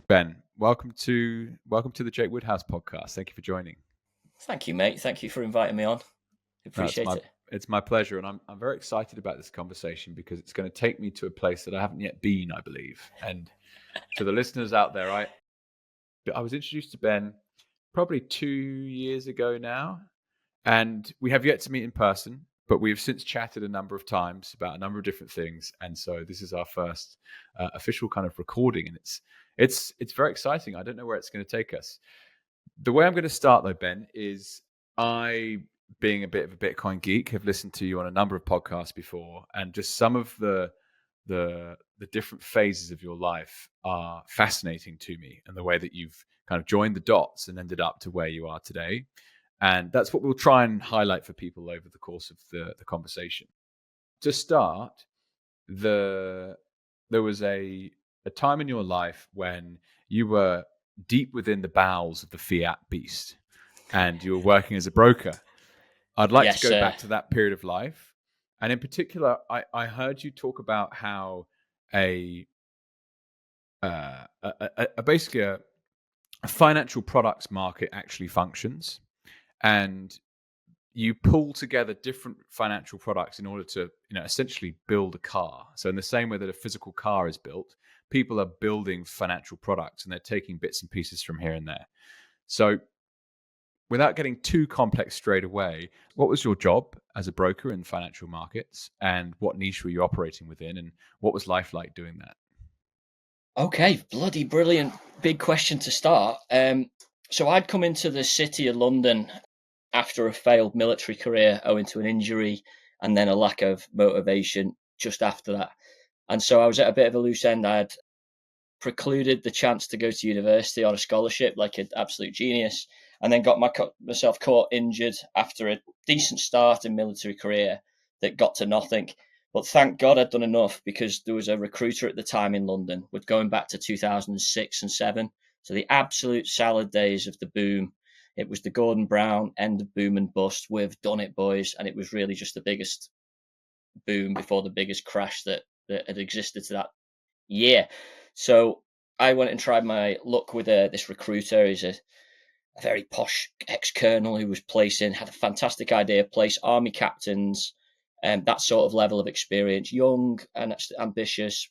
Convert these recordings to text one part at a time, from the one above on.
Ben, welcome to the Jake Woodhouse Podcast. Thank you for joining. Thank you, mate. Thank you for inviting me on. Appreciate it. It's my pleasure, and I'm very excited about this conversation because it's going to take me to a place that I haven't yet been, I believe. And to the listeners out there, I was introduced to Ben probably 2 years ago now, and we have yet to meet in person, but we've since chatted a number of times about a number of different things. And so this is our first official kind of recording, and it's very exciting. I don't know where it's going to take us. The way I'm going to start, though, Ben, is being a bit of a Bitcoin geek, have listened to you on a number of podcasts before, and just some of the different phases of your life are fascinating to me, and the way that you've kind of joined the dots and ended up to where you are today. And that's what we'll try and highlight for people over the course of the conversation. To start, there was a time in your life when you were deep within the bowels of the fiat beast, and you were working as a broker. I'd like to go back to that period of life. And in particular, I heard you talk about how basically a financial products market actually functions, and you pull together different financial products in order to, essentially build a car. So in the same way that a physical car is built, people are building financial products, and they're taking bits and pieces from here and there. So without getting too complex straight away, what was your job as a broker in financial markets, and what niche were you operating within, and what was life like doing that? Okay, bloody brilliant. Big question to start. So I'd come into the city of London after a failed military career owing to an injury and then a lack of motivation just after that. And so I was at a bit of a loose end. I had precluded the chance to go to university on a scholarship like an absolute genius, and then got myself caught injured after a decent start in military career that got to nothing. But thank God I'd done enough, because there was a recruiter at the time in London, we're going back to 2006 and 2007. So the absolute salad days of the boom. It was the Gordon Brown end of boom and bust. We've done it, boys. And it was really just the biggest boom before the biggest crash that had existed to that year. So I went and tried my luck with this recruiter. He's a very posh ex-colonel who was had a fantastic idea, place army captains, and that sort of level of experience, young and ambitious,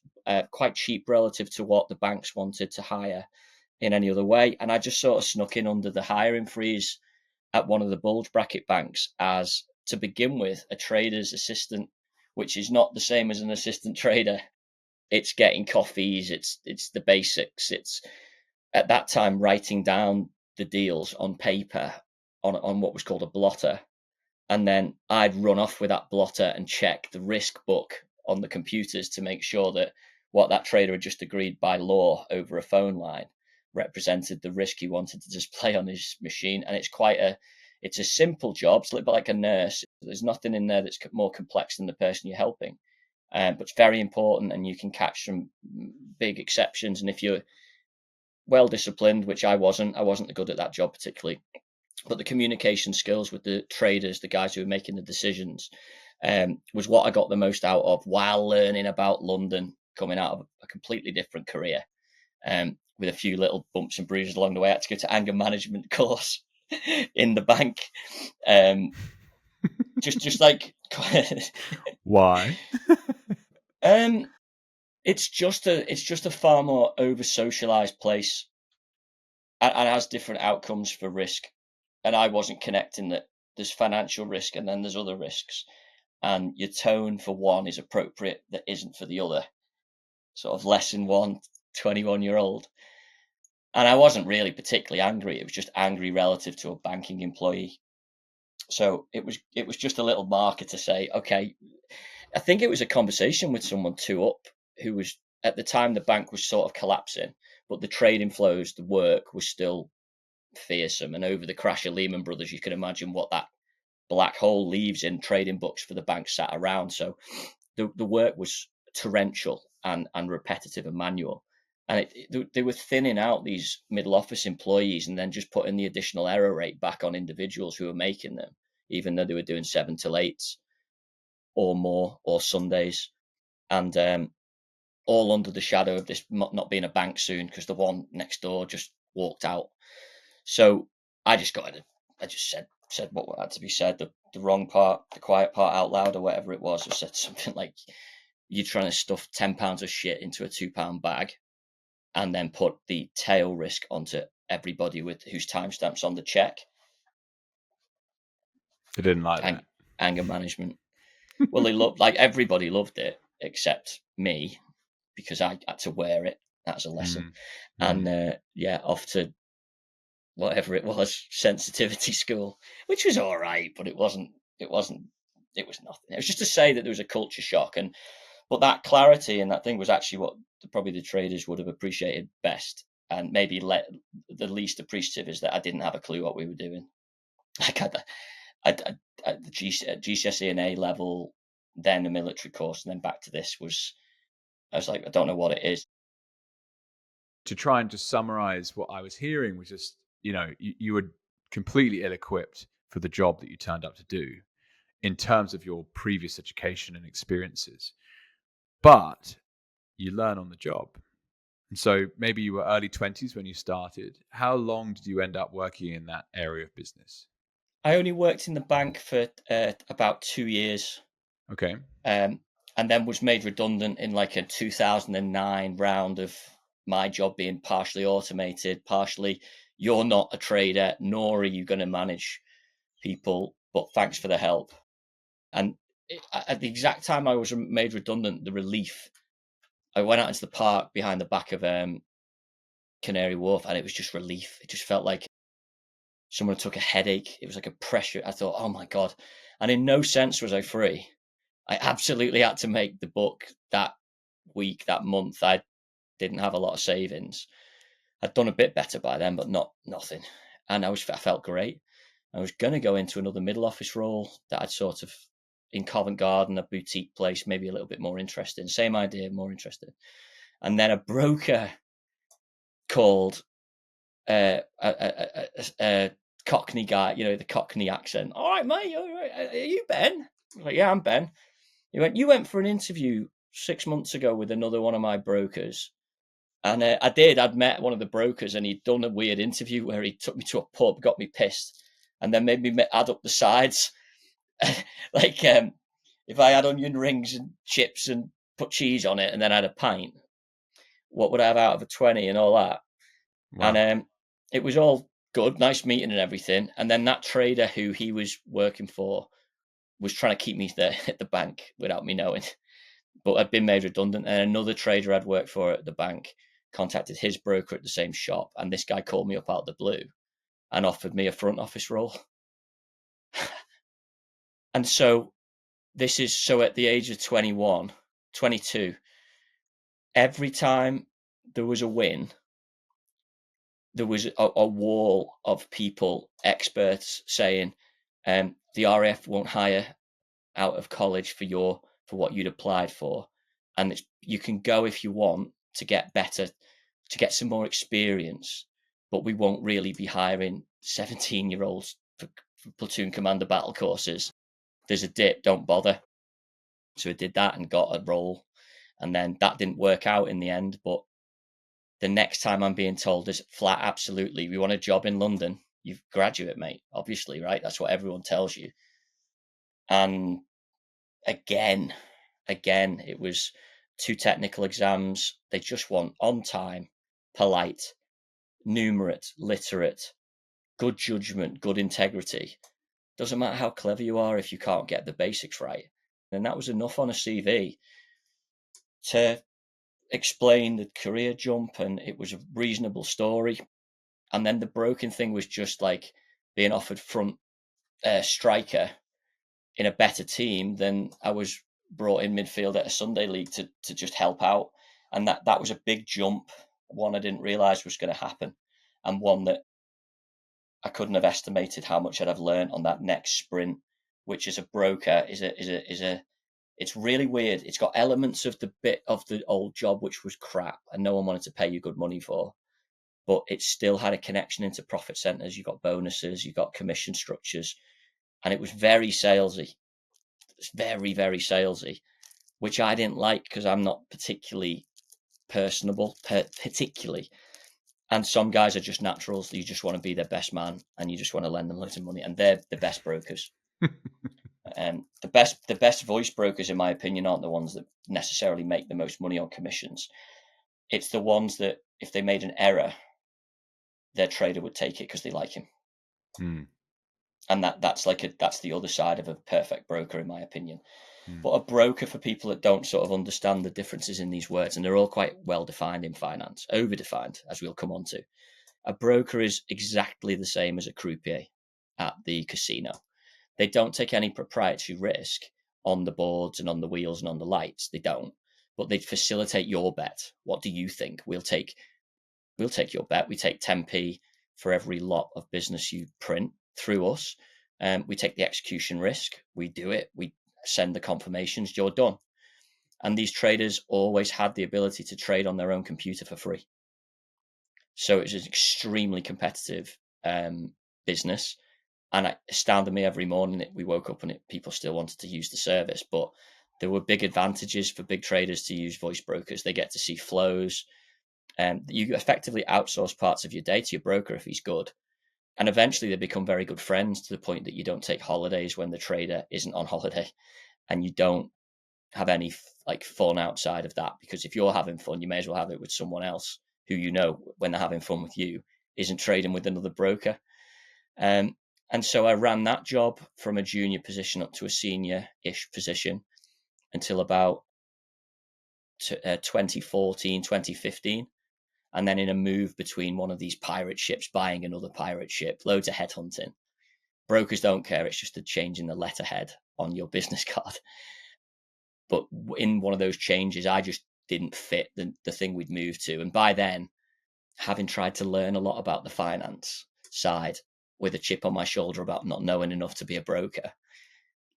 quite cheap relative to what the banks wanted to hire in any other way. And I just sort of snuck in under the hiring freeze at one of the bulge bracket banks as, to begin with, a trader's assistant, which is not the same as an assistant trader. It's getting coffees, it's the basics. It's at that time writing down the deals on paper on what was called a blotter. And then I'd run off with that blotter and check the risk book on the computers to make sure that what that trader had just agreed by law over a phone line represented the risk he wanted to display on his machine. And it's a simple job. It's a little bit like a nurse. There's nothing in there that's more complex than the person you're helping. But it's very important, and you can catch some big exceptions. And if you're well disciplined, which I wasn't good at that job particularly, but the communication skills with the traders, the guys who were making the decisions, was what I got the most out of while learning about London, coming out of a completely different career, with a few little bumps and bruises along the way. I had to go to anger management course in the bank. Just like why? It's just a far more over socialized place, and has different outcomes for risk. And I wasn't connecting that there's financial risk and then there's other risks, and your tone for one is appropriate that isn't for the other. Sort of lesson 1, 21-year-old. And I wasn't really particularly angry. It was just angry relative to a banking employee. So it was just a little marker to say, okay, I think it was a conversation with someone two up, who was, at the time, the bank was sort of collapsing, but the trading flows, the work was still fearsome. And over the crash of Lehman Brothers, you can imagine what that black hole leaves in trading books for the banks sat around. So the work was torrential and repetitive and manual. And they were thinning out these middle office employees and then just putting the additional error rate back on individuals who were making them, even though they were doing 7 till 8s or more, or Sundays. And all under the shadow of this not being a bank soon, because the one next door just walked out. So I just said what had to be said, the wrong part, the quiet part out loud, or whatever it was. I said something like, "You're trying to stuff £10 of shit into a £2 bag and then put the tail risk onto everybody with whose timestamps on the check." They didn't like that. Anger management. Well, they loved, like, everybody loved it except me, because I had to wear it. That's a lesson. And off to whatever it was, sensitivity school, which was all right, but it was nothing. It was just to say that there was a culture shock, but that clarity and that thing was actually what probably the traders would have appreciated best, and maybe the least appreciative is that I didn't have a clue what we were doing. Like at the GCSE and A level, then a military course, and then back to this I was like, I don't know what it is. To try and just summarize what I was hearing was just, you were completely ill-equipped for the job that you turned up to do in terms of your previous education and experiences, but you learn on the job. And so maybe you were early 20s when you started. How long did you end up working in that area of business? I only worked in the bank for about 2 years. Okay. And then was made redundant in like a 2009 round of my job being partially automated, partially you're not a trader, nor are you going to manage people, but thanks for the help. And at the exact time I was made redundant, the relief, I went out into the park behind the back of Canary Wharf, and it was just relief. It just felt like someone took a headache. It was like a pressure. I thought, oh my God. And in no sense was I free. I absolutely had to make the book that week, that month. I didn't have a lot of savings. I'd done a bit better by then, but nothing. And I felt great. I was going to go into another middle office role that I'd sort of in Covent Garden, a boutique place, maybe a little bit more interesting. Same idea, more interested. And then a broker called a Cockney guy, the Cockney accent. All right, mate, all right. Are you Ben? I was like, yeah, I'm Ben. He went, you went for an interview 6 months ago with another one of my brokers. And I did. I'd met one of the brokers, and he'd done a weird interview where he took me to a pub, got me pissed, and then made me add up the sides. Like, if I had onion rings and chips and put cheese on it and then I had a pint, what would I have out of a 20 and all that? Wow. And it was all good, nice meeting and everything. And then that trader who he was working for was trying to keep me there at the bank without me knowing. But I'd been made redundant, and another trader I'd worked for at the bank contacted his broker at the same shop, and this guy called me up out of the blue and offered me a front office role. And so at the age of 21, 22, every time there was a win, there was a wall of people, experts saying, the RAF won't hire out of college for what you'd applied for. And you can go if you want to get better, to get some more experience, but we won't really be hiring 17-year-olds for platoon commander battle courses. There's a dip, don't bother. So I did that and got a role. And then that didn't work out in the end. But the next time I'm being told this flat, absolutely, we want a job in London, you graduate, mate, obviously, right? That's what everyone tells you. And again, it was 2 technical exams. They just want on time, polite, numerate, literate, good judgment, good integrity. Doesn't matter how clever you are if you can't get the basics right. And that was enough on a CV to explain the career jump, and it was a reasonable story. And then the broken thing was just like being offered front striker in a better team than I was brought in midfield at a Sunday league to just help out. And that was a big jump, one I didn't realize was going to happen, and one that I couldn't have estimated how much I'd have learned on that next sprint, which as a broker it's really weird. It's got elements of the bit of the old job, which was crap and no one wanted to pay you good money for, but it still had a connection into profit centers. You got bonuses, you got commission structures, and it was very salesy. It's very, very salesy, which I didn't like because I'm not particularly personable, particularly. And some guys are just naturals. You just want to be their best man, and you just want to lend them loads of money, and they're the best brokers. The best voice brokers, in my opinion, aren't the ones that necessarily make the most money on commissions. It's the ones that, if they made an error, their trader would take it because they like him. And that's the other side of a perfect broker, in my opinion. But a broker, for people that don't sort of understand the differences in these words, and they're all quite well defined in finance, over defined, as we'll come on to. A broker is exactly the same as a croupier at the casino. They don't take any proprietary risk on the boards and on the wheels and on the lights. They don't. But they facilitate your bet. What do you think? We'll take your bet. We take 10p for every lot of business you print through us. We take the execution risk. We do it. We send the confirmations. You're done. And these traders always had the ability to trade on their own computer for free. So it was an extremely competitive business. And it astounded me every morning that we woke up and people still wanted to use the service. But there were big advantages for big traders to use voice brokers. They get to see flows. You effectively outsource parts of your day to your broker if he's good. And eventually they become very good friends, to the point that you don't take holidays when the trader isn't on holiday, and you don't have any fun outside of that, because if you're having fun, you may as well have it with someone else who, you know, when they're having fun with you, isn't trading with another broker. And so I ran that job from a junior position up to a senior-ish position until about 2014, 2015. And then in a move between one of these pirate ships buying another pirate ship, loads of headhunting. Brokers don't care. It's just a change in the letterhead on your business card. But in one of those changes, I just didn't fit the thing we'd moved to. And by then, having tried to learn a lot about the finance side with a chip on my shoulder about not knowing enough to be a broker,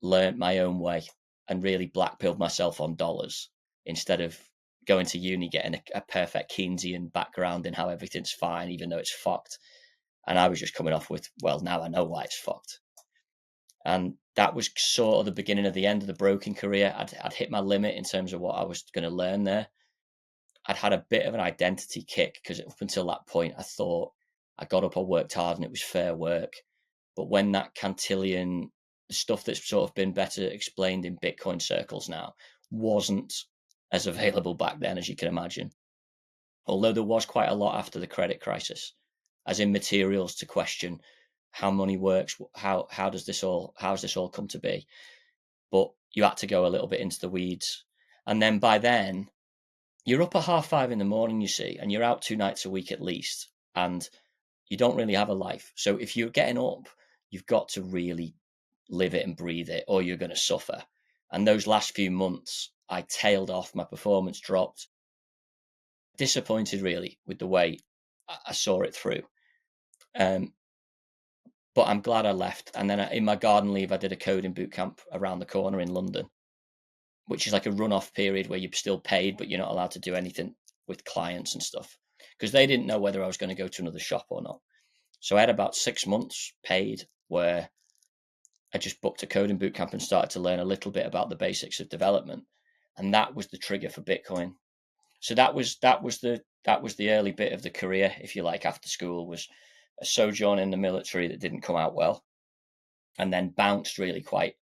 learned my own way and really blackpilled myself on dollars instead of going to uni, getting a perfect Keynesian background in how everything's fine, even though it's fucked. And I was just coming off with, well, now I know why it's fucked. And that was sort of the beginning of the end of the broking career. I'd hit my limit in terms of what I was going to learn there. I'd had a bit of an identity kick, because up until that point, I thought I got up, I worked hard, and it was fair work. But when that Cantillon, the stuff that's sort of been better explained in Bitcoin circles now, wasn't as available back then as you can imagine. Although there was quite a lot after the credit crisis, as in materials to question how money works, how does this all come to be. But you had to go a little bit into the weeds. And then by then, you're up at 5:30 in the morning, you see, and you're out 2 nights a week at least, and you don't really have a life. So if you're getting up, you've got to really live it and breathe it, or you're going to suffer. And those last few months, I tailed off, my performance dropped. Disappointed, really, with the way I saw it through. But I'm glad I left. And then in my garden leave, I did a coding boot camp around the corner in London, which is like a run-off period where you're still paid, but you're not allowed to do anything with clients and stuff, because they didn't know whether I was going to go to another shop or not. So I had about 6 months paid where I just booked a coding boot camp and started to learn a little bit about the basics of development. And that was the trigger for Bitcoin. So that was the early bit of the career, if you like, after school, was a sojourn in the military that didn't come out well, and then bounced really quite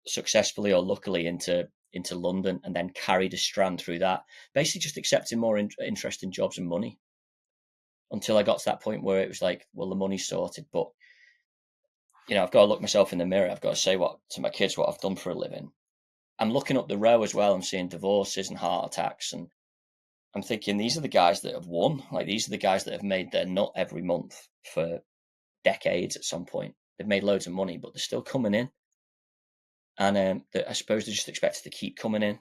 successfully or luckily into London, and then carried a strand through that, basically just accepting more interesting jobs and money, until I got to that point where it was like, well, the money's sorted, but you know, I've got to look myself in the mirror. I've got to say to my kids what I've done for a living. I'm looking up the row as well. I'm seeing divorces and heart attacks, and I'm thinking, these are the guys that have won. Like, these are the guys that have made their nut every month for decades at some point. They've made loads of money, but they're still coming in. And I suppose they're just expected to keep coming in.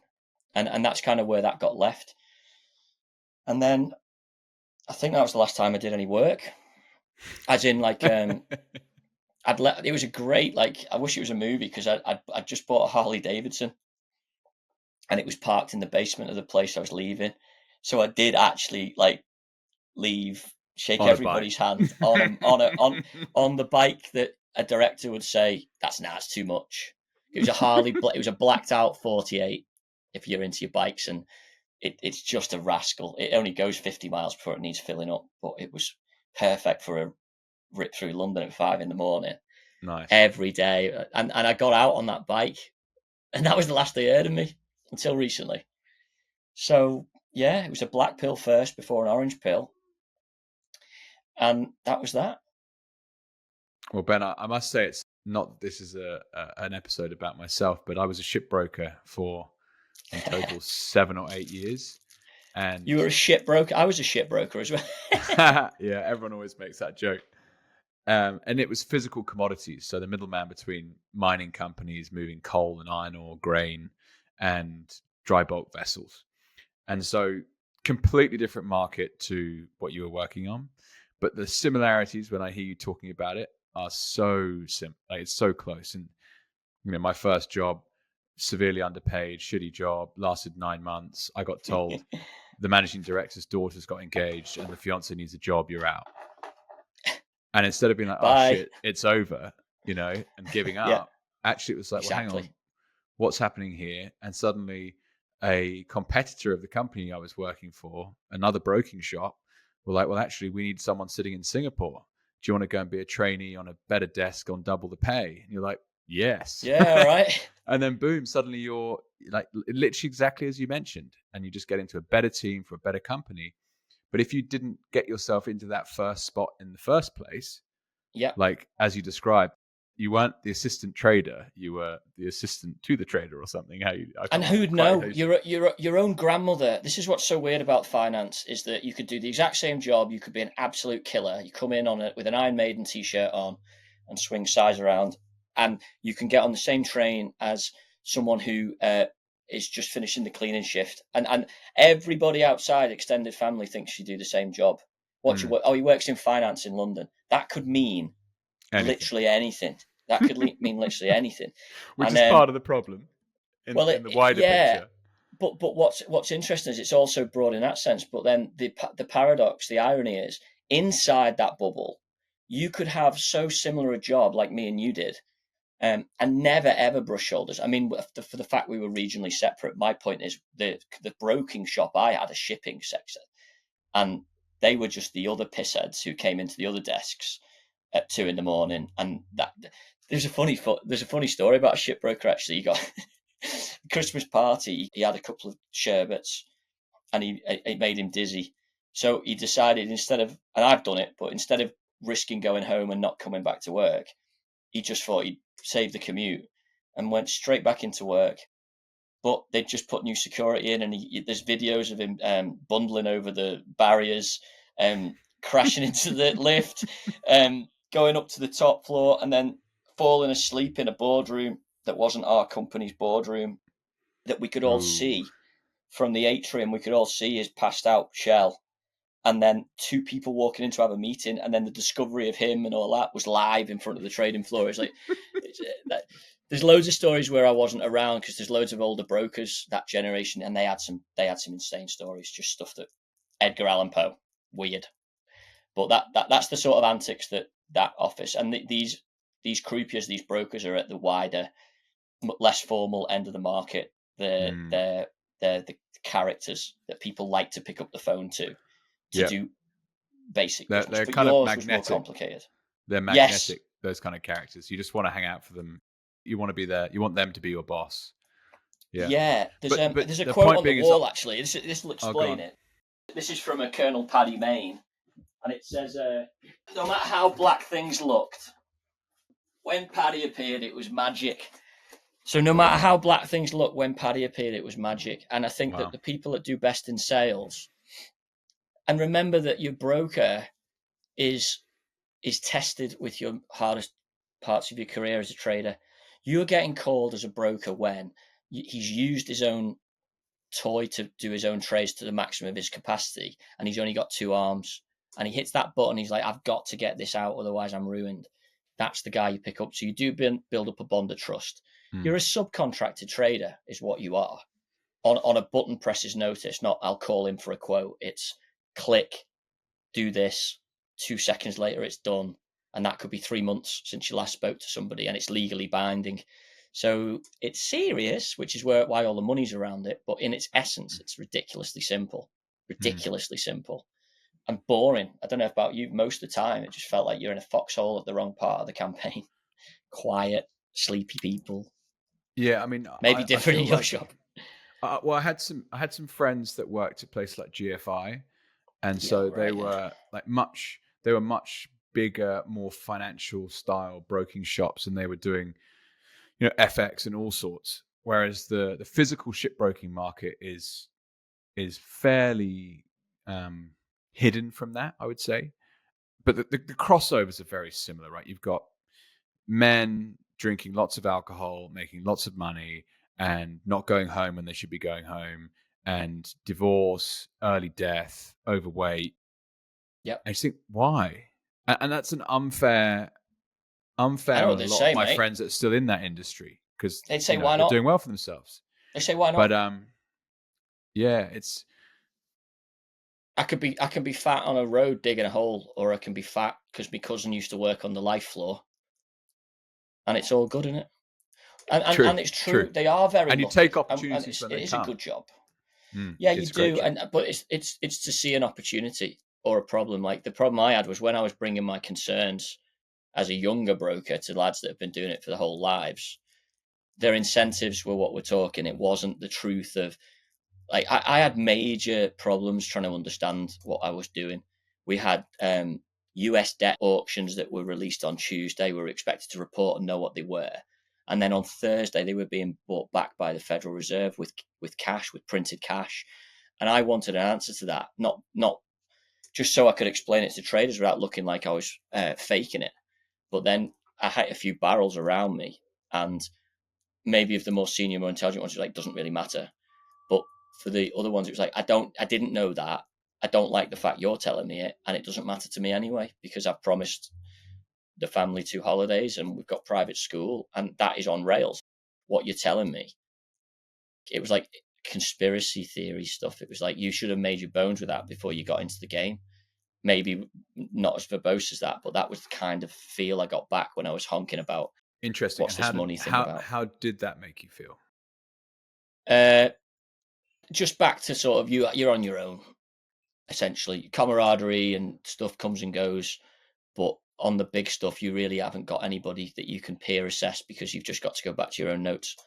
And that's kind of where that got left. And then I think that was the last time I did any work. As in, like, it was a great, like, I wish it was a movie, because I'd just bought a Harley Davidson, and it was parked in the basement of the place I was leaving. So I did actually, like, leave, shake everybody's hand on the bike that a director would say, that's too much. It was a Harley, it was a blacked out 48, if you're into your bikes. And it's just a rascal. It only goes 50 miles before it needs filling up, but it was perfect for a rip through London at 5 a.m. Nice. every day. And I got out on that bike, and that was the last they heard of me until recently. So yeah, it was a black pill first before an orange pill, and that was that. Well, Ben, I must say, it's not that this is an episode about myself, but I was a shipbroker for in total 7 or 8 years. And you were a shipbroker. I was a shipbroker as well. Yeah, everyone always makes that joke. And it was physical commodities. So the middleman between mining companies moving coal and iron ore, grain, and dry bulk vessels. And so completely different market to what you were working on. But the similarities, when I hear you talking about it, are so like it's so close. And my first job, severely underpaid, shitty job, lasted 9 months. I got told the managing director's daughter's got engaged and the fiance needs a job, you're out. And instead of being like, Bye. oh shit, it's over, and giving up, actually it was like, exactly. well, hang on, what's happening here? And suddenly a competitor of the company I was working for, another broking shop, were like, well, actually, we need someone sitting in Singapore. Do you want to go and be a trainee on a better desk on double the pay? And you're like, yes. Yeah, all right. And then boom, suddenly you're like literally exactly as you mentioned, and you just get into a better team for a better company. But if you didn't get yourself into that first spot in the first place, like as you described, you weren't the assistant trader, you were the assistant to the trader or something. And who'd know? Your own grandmother. This is what's so weird about finance, is that you could do the exact same job. You could be an absolute killer. You come in on it with an Iron Maiden t-shirt on and swing size around, and you can get on the same train as someone who is just finishing the cleaning shift, and everybody outside extended family thinks you do the same job. He works in finance in London. That could mean literally anything. That could mean literally anything, which is part of the problem in the wider picture. But what's interesting is it's also broad in that sense. But then the paradox, the irony is, inside that bubble, you could have so similar a job like me and you did, and never ever brush shoulders. I mean, for the fact we were regionally separate, my point is the broking shop I had a shipping sector, and they were just the other pissheads who came into the other desks at 2 a.m. And that there's a funny story about a shipbroker. Actually, he got Christmas party. He had a couple of sherbets, and it made him dizzy. So he decided, instead of, and I've done it, but instead of risking going home and not coming back to work, he just thought he'd save the commute and went straight back into work. But they'd just put new security in, and there's videos of him bundling over the barriers, crashing into the lift, going up to the top floor, and then falling asleep in a boardroom that wasn't our company's boardroom, that we could all see from the atrium. We could all see his passed out shell, and then 2 people walking in to have a meeting, and then the discovery of him and all that was live in front of the trading floor. It's like there's loads of stories where I wasn't around, because there's loads of older brokers that generation, and they had some insane stories, just stuff that Edgar Allan Poe, weird. But that's the sort of antics that office and these croupiers, these brokers, are at the wider, less formal end of the market. They're the characters that people like to pick up the phone to do basic business. They're but kind yours of magnetic. was more complicated. They're magnetic. Yes. Those kind of characters. You just want to hang out for them. You want to be there. You want them to be your boss. Yeah. There's a quote on the wall, actually. This will explain it. This is from a Colonel Paddy Mayne. And it says, no matter how black things looked, when Paddy appeared, it was magic. So no matter how black things looked, when Paddy appeared, it was magic. And I think that the people that do best in sales, and remember that your broker is tested with your hardest parts of your career as a trader. You're getting called as a broker when he's used his own toy to do his own trades to the maximum of his capacity, and he's only got 2 arms. And he hits that button, he's like, I've got to get this out, otherwise I'm ruined. That's the guy you pick up. So you do build up a bond of trust. You're a subcontracted trader, is what you are. On a button presses notice, not I'll call him for a quote. It's click, do this, 2 seconds later it's done. And that could be 3 months since you last spoke to somebody, and it's legally binding. So it's serious, which is why all the money's around it. But in its essence, it's ridiculously simple, and boring. I don't know about you. Most of the time, it just felt like you're in a foxhole at the wrong part of the campaign. Quiet, sleepy people. Yeah, I mean, Maybe I different feel in your like, shop. well, I had some friends that worked at places like GFI, and so they were much bigger, more financial style broking shops, and they were doing, FX and all sorts. Whereas the physical shipbroking market is fairly hidden from that, I would say. But the crossovers are very similar, right? You've got men drinking lots of alcohol, making lots of money, and not going home when they should be going home, and divorce, early death, overweight. Yep. I just think, why? And that's an unfair I know on what a they lot say, of my mate. friends that are still in that industry, because They'd say, why they're not? doing well for themselves. They say, why not? But yeah, it's. I can be fat on a road digging a hole, or I can be fat because my cousin used to work on the life floor, and it's all good, isn't it? And it's true. They are very and you lucky, take opportunities when it they is come. a good job. Yeah, you It's a great do, job. but it's to see an opportunity or a problem. Like the problem I had was when I was bringing my concerns as a younger broker to lads that have been doing it for their whole lives. Their incentives were what we're talking. It wasn't the truth of, like, I had major problems trying to understand what I was doing. We had US debt auctions that were released on Tuesday. We were expected to report and know what they were. And then on Thursday, they were being bought back by the Federal Reserve with cash, with printed cash. And I wanted an answer to that, not just so I could explain it to traders without looking like I was faking it. But then I had a few barrels around me, and maybe if the more senior, more intelligent ones, like, doesn't really matter. But for the other ones, it was like, I didn't know that. I don't like the fact you're telling me it, and it doesn't matter to me anyway, because I've promised the family 2 holidays and we've got private school, and that is on rails. What you're telling me, it was like conspiracy theory stuff. It was like, you should have made your bones with that before you got into the game. Maybe not as verbose as that, but that was the kind of feel I got back when I was honking about, Interesting. what's this money thing about? How did that make you feel? Just back to sort of, you're on your own, essentially. Camaraderie and stuff comes and goes, but on the big stuff, you really haven't got anybody that you can peer assess, because you've just got to go back to your own notes.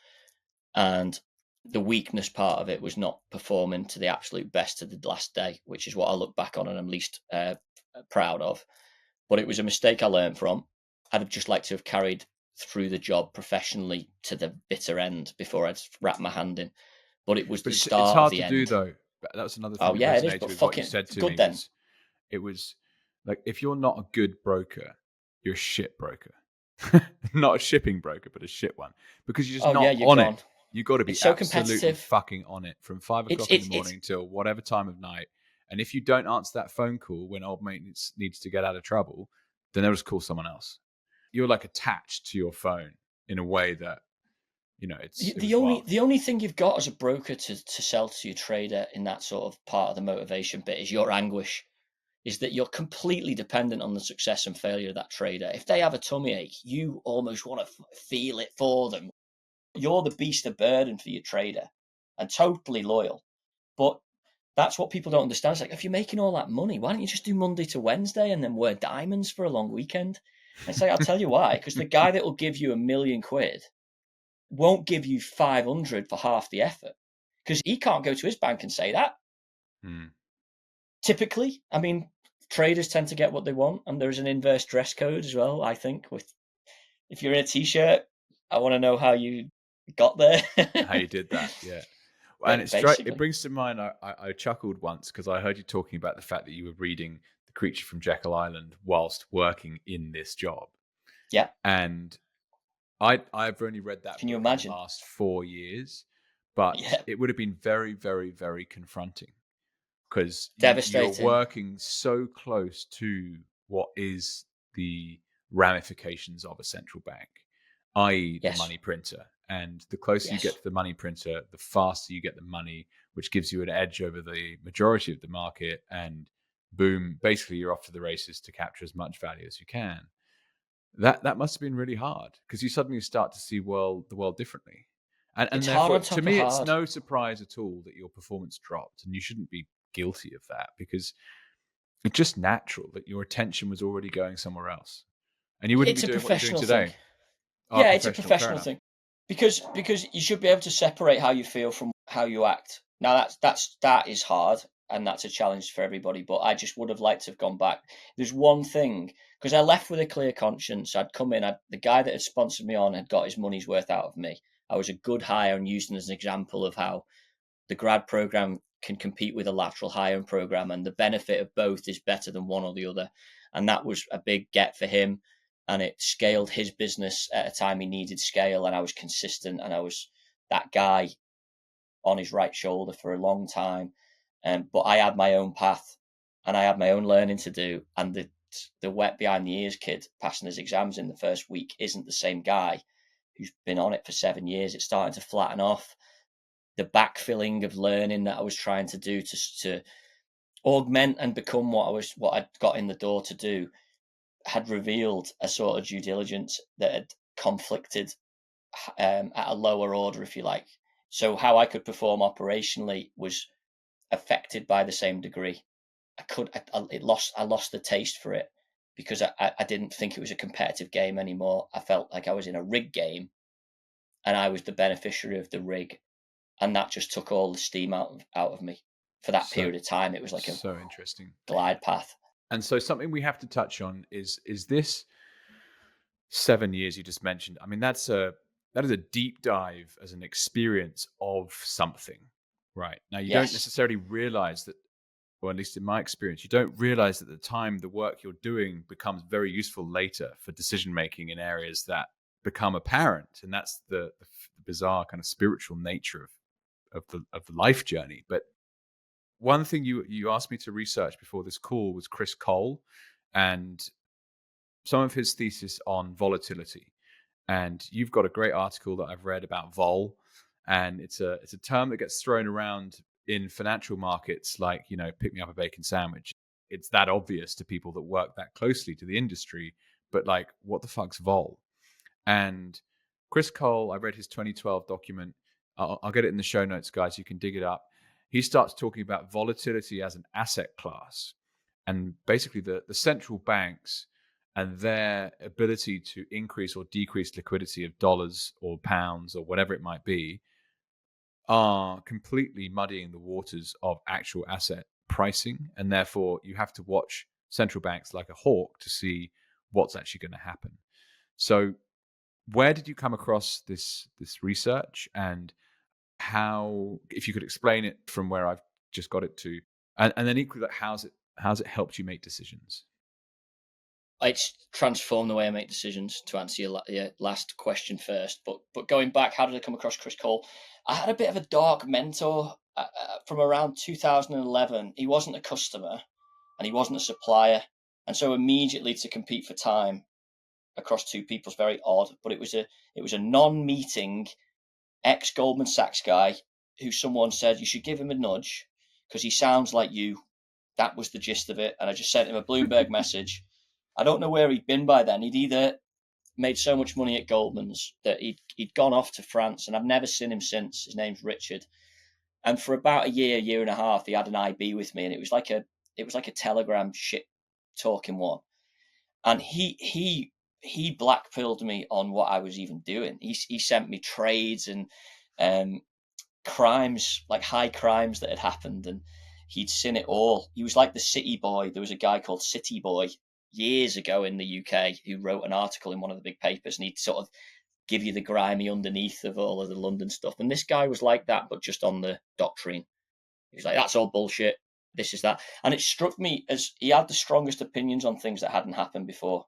And the weakness part of it was not performing to the absolute best to the last day, which is what I look back on and I'm least proud of. But it was a mistake I learned from. I'd have just liked to have carried through the job professionally to the bitter end before I'd wrapped my hand in. But it was the start it's hard of the to end. do, though. That was another thing Oh that yeah, it is. resonated But with what you fucking said to good me. then. It was like, if you're not a good broker, you're a shit broker. Not a shipping broker, but a shit one, because you're just not on it. You've got to be so absolutely fucking on it from 5 o'clock in the morning till whatever time of night. And if you don't answer that phone call when old mate needs to get out of trouble, then they'll just call someone else. You're like attached to your phone in a way that, it's the only thing you've got as a broker to sell to your trader in that sort of part of the motivation bit is your anguish. Is that you're completely dependent on the success and failure of that trader. If they have a tummy ache, you almost want to feel it for them. You're the beast of burden for your trader and totally loyal. But that's what people don't understand. It's like, if you're making all that money, why don't you just do Monday to Wednesday and then wear diamonds for a long weekend? And it's like, I'll tell you why. Because the guy that will give you £1 million won't give you 500 for half the effort, because he can't go to his bank and say that. Typically, I mean, traders tend to get what they want, and there's an inverse dress code as well, I think. If you're in a t-shirt, I want to know how you got there. How you did that, yeah. And it brings to mind, I chuckled once because I heard you talking about the fact that you were reading The Creature from Jekyll Island whilst working in this job. Yeah. And I've only read that Can you book imagine? in the last 4 years, but it would have been very, very, very confronting, because you're working so close to what is the ramifications of a central bank, i.e. the money printer. And the closer you get to the money printer, the faster you get the money, which gives you an edge over the majority of the market. And boom, basically you're off to the races to capture as much value as you can. That must have been really hard, because you suddenly start to see the world differently. And It's hard therefore, on to top of me, it's hard. no surprise at all that your performance dropped, and you shouldn't be guilty of that, because it's just natural that your attention was already going somewhere else, and you wouldn't be It's a doing what you're doing professional thing. today. Oh, Yeah, it's a professional, fair professional enough. thing. Because you should be able to separate how you feel from how you act. Now that is hard, and that's a challenge for everybody. But I just would have liked to have gone back. There's one thing, because I left with a clear conscience. I'd come in. The guy that had sponsored me on had got his money's worth out of me. I was a good hire and used as an example of how the grad program can compete with a lateral hiring program, and the benefit of both is better than one or the other. And that was a big get for him, and it scaled his business at a time he needed scale. And I was consistent, and I was that guy on his right shoulder for a long time. But I had my own path, and I had my own learning to do. And the wet behind the ears kid passing his exams in the first week isn't the same guy who's been on it for 7 years. It's starting to flatten off. The backfilling of learning that I was trying to do to augment and become what I'd got in the door to do had revealed a sort of due diligence that had conflicted at a lower order, if you like. So how I could perform operationally was affected by the same degree. I lost the taste for it, because I didn't think it was a competitive game anymore. I felt like I was in a rig game, and I was the beneficiary of the rig, and that just took all the steam out of me for that period of time. It was like a So interesting. glide path. And so something we have to touch on is this 7 years you just mentioned. I mean, that is a deep dive as an experience of something, right? Now, you don't Yes. necessarily realize that, or at least in my experience, you don't realize that the time the work you're doing becomes very useful later for decision making in areas that become apparent, and that's the bizarre kind of spiritual nature of the life journey. But one thing you asked me to research before this call was Chris Cole and some of his thesis on volatility. And you've got a great article that I've read about vol, and it's a term that gets thrown around in financial markets like, pick me up a bacon sandwich. It's that obvious to people that work that closely to the industry, but like, what the fuck's vol? And Chris Cole, I read his 2012 document. I'll get it in the show notes, guys. You can dig it up. He starts talking about volatility as an asset class, and basically the central banks and their ability to increase or decrease liquidity of dollars or pounds or whatever it might be are completely muddying the waters of actual asset pricing. And therefore, you have to watch central banks like a hawk to see what's actually going to happen. So where did you come across this research, and how, if you could explain it from where I've just got it to, and then equally, like, how's it helped you make decisions? It's transformed the way I make decisions, to answer your last question first. But going back, how did I come across Chris Cole? I had a bit of a dark mentor from around 2011. He wasn't a customer, and he wasn't a supplier. And so immediately to compete for time across two people is very odd. But it was a non-meeting ex-Goldman Sachs guy who someone said you should give him a nudge because he sounds like you. That was the gist of it. And I just sent him a Bloomberg message. I don't know where he'd been by then. He'd either made so much money at Goldman's that he'd gone off to France, and I've never seen him since. His name's Richard. And for about a year and a half, he had an IB with me, and it was like a Telegram shit talking one. And he blackpilled me on what I was even doing. He sent me trades and crimes, like high crimes that had happened, and he'd seen it all. He was like the city boy. There was a guy called City Boy years ago in the UK who wrote an article in one of the big papers, and he'd sort of give you the grimy underneath of all of the London stuff. And this guy was like that, but just on the doctrine. He was like, that's all bullshit. This is that. And it struck me as he had the strongest opinions on things that hadn't happened before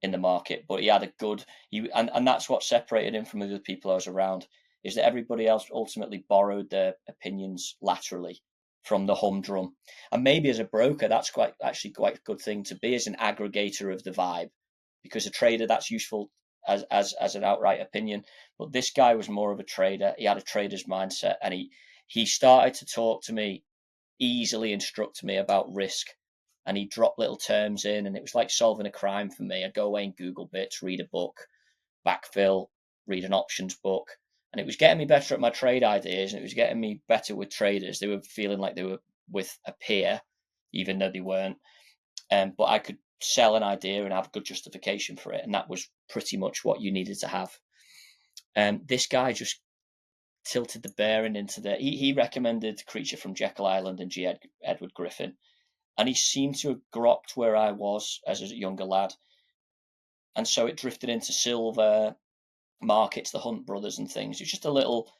in the market, but he had a good, and that's what separated him from other people I was around, is that everybody else ultimately borrowed their opinions laterally from the humdrum. And maybe as a broker, that's quite a good thing to be, as an aggregator of the vibe, because a trader, that's useful as an outright opinion. But this guy was more of a trader. He had a trader's mindset, and he started to talk to me, easily instruct me about risk. and he'd drop little terms in, and it was like solving a crime for me. I'd go away and Google bits, read a book, backfill, read an options book, and it was getting me better at my trade ideas, and it was getting me better with traders. They were feeling like they were with a peer, even though they weren't. But I could sell an idea and have good justification for it, and that was pretty much what you needed to have. This guy just tilted the bearing into the. He recommended Creature from Jekyll Island and G. Edward Griffin, and he seemed to have grokked where I was as a younger lad, and so it drifted into silver markets, the Hunt brothers and things. It was just a little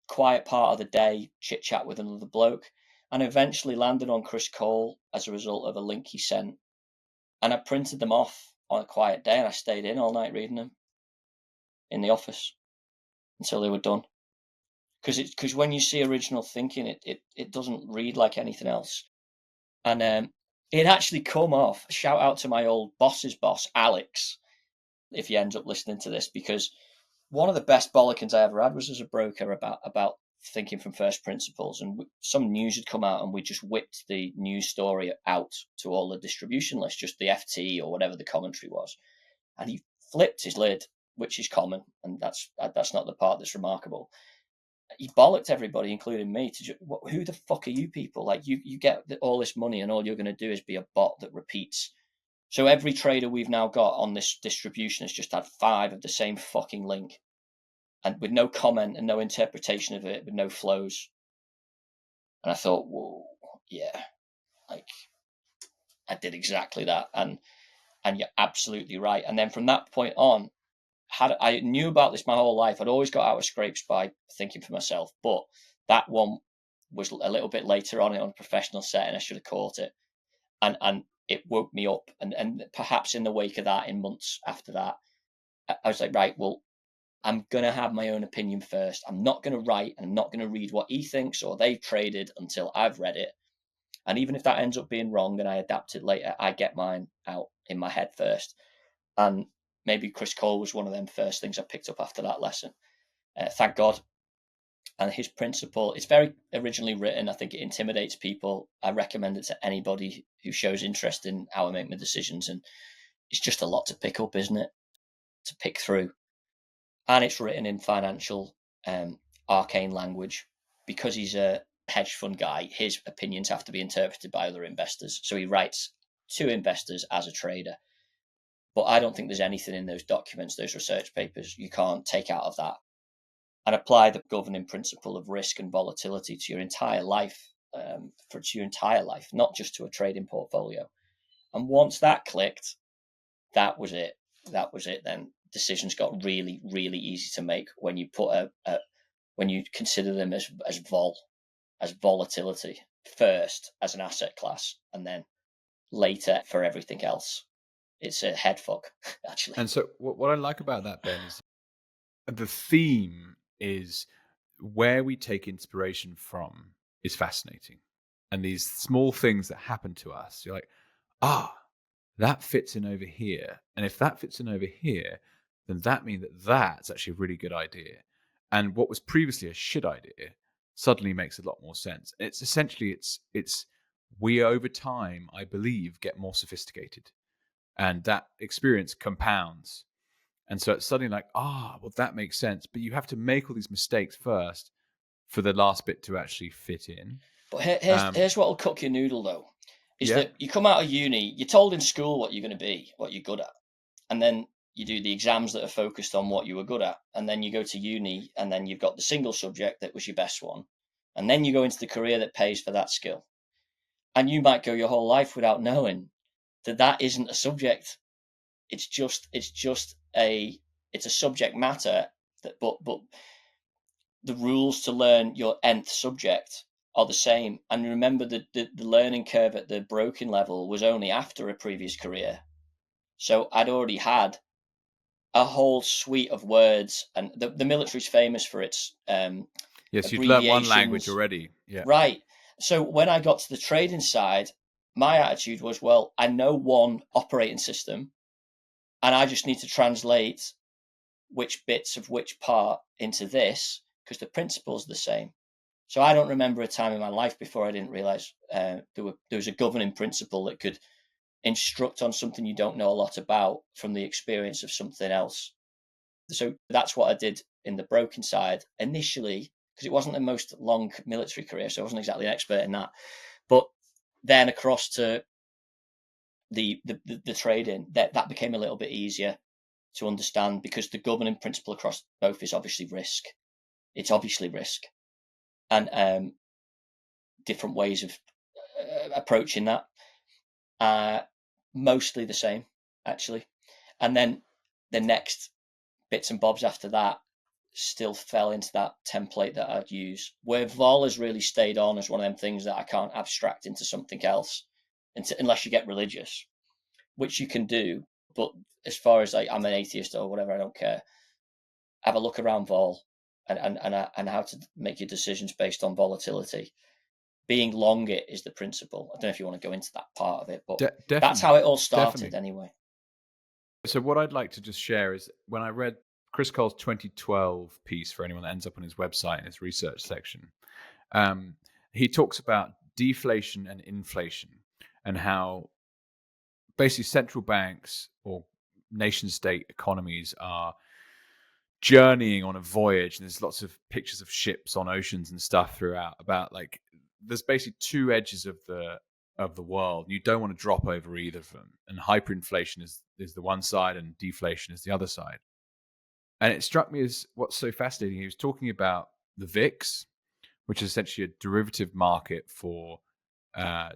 quiet part of the day, chit chat with another bloke, and eventually landed on Chris Cole as a result of a link he sent. And I printed them off on a quiet day, and I stayed in all night reading them in the office until they were done. Because when you see original thinking, it doesn't read like anything else. And it actually come off. Shout out to my old boss's boss, Alex, if he ends up listening to this, because one of the best bollockings I ever had was as a broker about thinking from first principles. And some news had come out, and we just whipped the news story out to all the distribution lists, just the FT or whatever the commentary was. And he flipped his lid, which is common, and that's not the part that's remarkable. He bollocked everybody, including me, to who the fuck are you people? Like, you get all this money, and all you're going to do is be a bot that repeats. So every trader we've now got on this distribution has just had 5 of the same fucking link, and with no comment and no interpretation of it, with no flows. And I thought, whoa, yeah, like, I did exactly that, and you're absolutely right. And then from that point on, I knew about this my whole life. I'd always got out of scrapes by thinking for myself, but that one was a little bit later on a professional setting. I should have caught it, and it woke me up. And perhaps in the wake of that, in months after that, I was like, right, well, I'm gonna have my own opinion first. I'm not gonna write, and I'm not gonna read what he thinks or they've traded until I've read it. And even if that ends up being wrong and I adapt it later, I get mine out in my head first. And maybe Chris Cole was one of them first things I picked up after that lesson. Thank God. And his principle, it's very originally written. I think it intimidates people. I recommend it to anybody who shows interest in how I make my decisions. And it's just a lot to pick up, isn't it? To pick through. And it's written in financial arcane language. Because he's a hedge fund guy, his opinions have to be interpreted by other investors. So he writes to investors as a trader. But I don't think there's anything in those documents, those research papers, you can't take out of that and apply the governing principle of risk and volatility to your entire life, not just to a trading portfolio. And once that clicked, that was it. Then decisions got really, really easy to make when you put when you consider them as volatility first as an asset class, and then later for everything else. It's a head fuck, actually. And so what I like about that, Ben, is the theme is where we take inspiration from is fascinating. And these small things that happen to us, you're like, that fits in over here. And if that fits in over here, then that means that's actually a really good idea. And what was previously a shit idea suddenly makes a lot more sense. It's essentially, we over time, I believe, get more sophisticated. And that experience compounds. And so it's suddenly like, well, that makes sense. But you have to make all these mistakes first for the last bit to actually fit in. But here's what will cook your noodle, though, is that you come out of uni, you're told in school what you're going to be, what you're good at. And then you do the exams that are focused on what you were good at. And then you go to uni, and then you've got the single subject that was your best one. And then you go into the career that pays for that skill. And you might go your whole life without knowing that isn't a subject. It's a subject matter, but the rules to learn your nth subject are the same. And remember, the learning curve at the broken level was only after a previous career. So I'd already had a whole suite of words, and the military's famous for its yes, you'd learned one language already. Yeah, right. So when I got to the trading side, my attitude was, well, I know one operating system, and I just need to translate which bits of which part into this, because the principle's the same. So I don't remember a time in my life before I didn't realize there was a governing principle that could instruct on something you don't know a lot about from the experience of something else. So that's what I did in the broking side initially, because it wasn't the most long military career, so I wasn't exactly an expert in that. But then across to the trading, that became a little bit easier to understand, because the governing principle across both is obviously risk. It's obviously risk, and different ways of approaching that. Mostly the same, actually. And then the next bits and bobs after that still fell into that template that I'd use, where vol has really stayed on as one of them things that I can't abstract into something else unless you get religious, which you can do. But as far as I'm an atheist or whatever, I don't care. Have a look around vol and how to make your decisions based on volatility. Being long it is the principle. I don't know if you want to go into that part of it, but that's how it all started anyway. So what I'd like to just share is when I read Chris Cole's 2012 piece, for anyone that ends up on his website in his research section, he talks about deflation and inflation and how basically central banks or nation-state economies are journeying on a voyage, and there's lots of pictures of ships on oceans and stuff throughout about like there's basically two edges of the world. You don't want to drop over either of them, and hyperinflation is the one side and deflation is the other side. And it struck me as what's so fascinating. He was talking about the VIX, which is essentially a derivative market for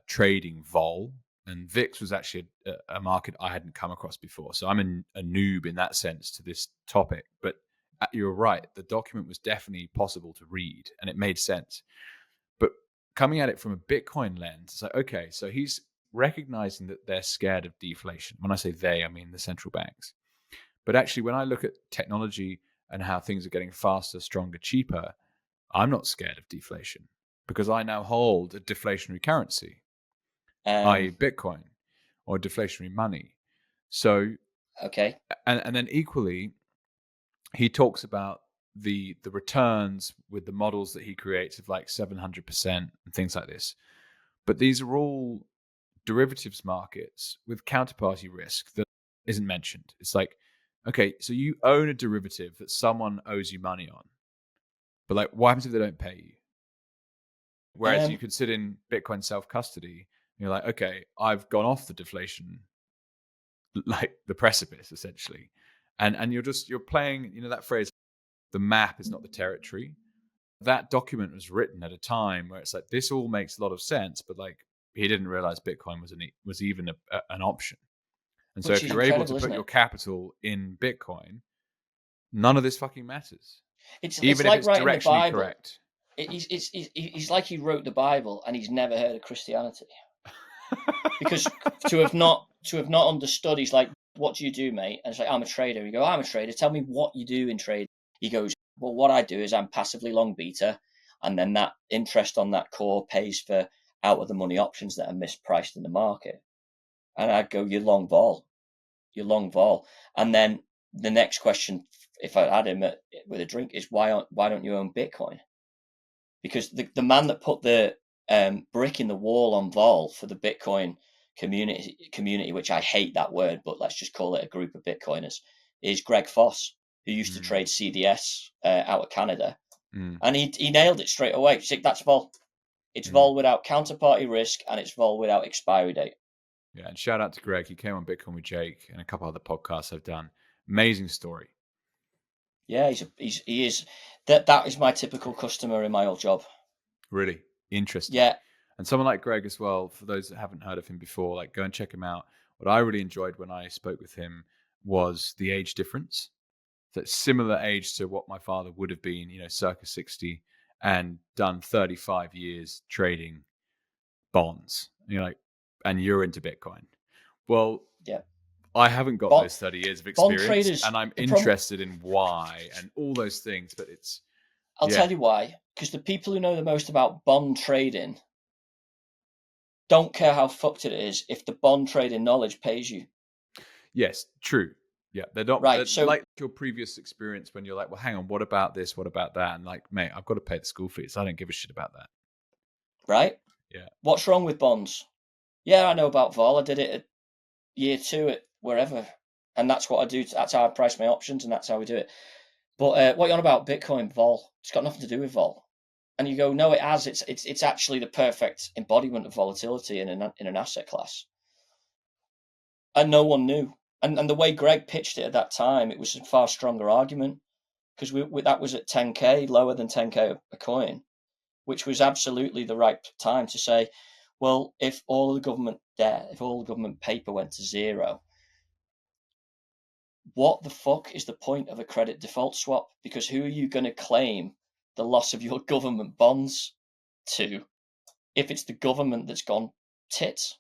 trading vol. And VIX was actually a market I hadn't come across before. So I'm a noob in that sense to this topic. But you're right. The document was definitely possible to read and it made sense. But coming at it from a Bitcoin lens, it's like, okay, so he's recognizing that they're scared of deflation. When I say they, I mean the central banks. But actually, when I look at technology and how things are getting faster, stronger, cheaper, I'm not scared of deflation because I now hold a deflationary currency, i.e. Bitcoin or deflationary money. So, okay. And then equally, he talks about the returns with the models that he creates of like 700% and things like this. But these are all derivatives markets with counterparty risk that isn't mentioned. It's like, okay, so you own a derivative that someone owes you money on, but like, what happens if they don't pay you? Whereas you could sit in Bitcoin self-custody, and you're like, okay, I've gone off the deflation, like the precipice, essentially, and you're playing, that phrase, the map is not the territory. That document was written at a time where it's like this all makes a lot of sense, but like he didn't realize Bitcoin was even an option. And so if you're able to put your capital in Bitcoin, none of this fucking matters. It's even like if it's directionally the Bible. Correct. It's like he wrote the Bible and he's never heard of Christianity. Because to have not understood, he's like, what do you do, mate? And it's like, I'm a trader. You go, I'm a trader. Tell me what you do in trade. He goes, well, what I do is I'm passively long beta, and then that interest on that core pays for out of the money options that are mispriced in the market. And I'd go, you're long vol. And then the next question, if I had him with a drink, is why don't you own Bitcoin? Because the man that put the brick in the wall on vol for the Bitcoin community, which I hate that word, but let's just call it a group of Bitcoiners, is Greg Foss, who used to trade CDS out of Canada. And he nailed it straight away. So that's vol. It's vol without counterparty risk, and it's vol without expiry date. Yeah, and shout out to Greg. He came on Bitcoin with Jake and a couple other podcasts I've done. Amazing story. Yeah, he is. That is my typical customer in my old job. Really interesting. Yeah. And someone like Greg as well, for those that haven't heard of him before, like go and check him out. What I really enjoyed when I spoke with him was the age difference. That similar age to what my father would have been, circa 60, and done 35 years trading bonds. And you're like, and you're into Bitcoin. Well, yeah. I haven't got those 30 years of experience, traders, and I'm interested in why and all those things, but it's... I'll tell you why. Because the people who know the most about bond trading don't care how fucked it is if the bond trading knowledge pays you. Yes, true. Yeah, they're Right. So, like your previous experience when you're like, well, hang on, what about this? What about that? And like, mate, I've got to pay the school fees. I don't give a shit about that. right. Yeah. What's wrong with bonds? Yeah, I know about vol. I did it at year 2 at wherever. And that's what I do. That's how I price my options, and that's how we do it. But what you're on about Bitcoin vol? It's got nothing to do with vol. And you go, no, it has. It's actually the perfect embodiment of volatility in an asset class. And no one knew. And the way Greg pitched it at that time, it was a far stronger argument, because that was at 10k, lower than 10k a coin, which was absolutely the right time to say, well, if all the government debt, if all the government paper went to zero, what the fuck is the point of a credit default swap? Because who are you going to claim the loss of your government bonds to if it's the government that's gone tits?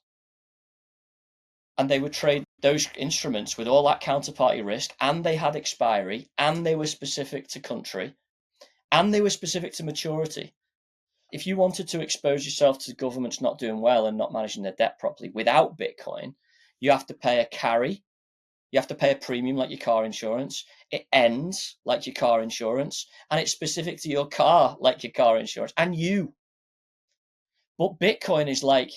And they would trade those instruments with all that counterparty risk, and they had expiry, and they were specific to country, and they were specific to maturity. If you wanted to expose yourself to governments not doing well and not managing their debt properly without Bitcoin, you have to pay a carry. You have to pay a premium like your car insurance. It ends like your car insurance, and it's specific to your car like your car insurance and you. But Bitcoin is like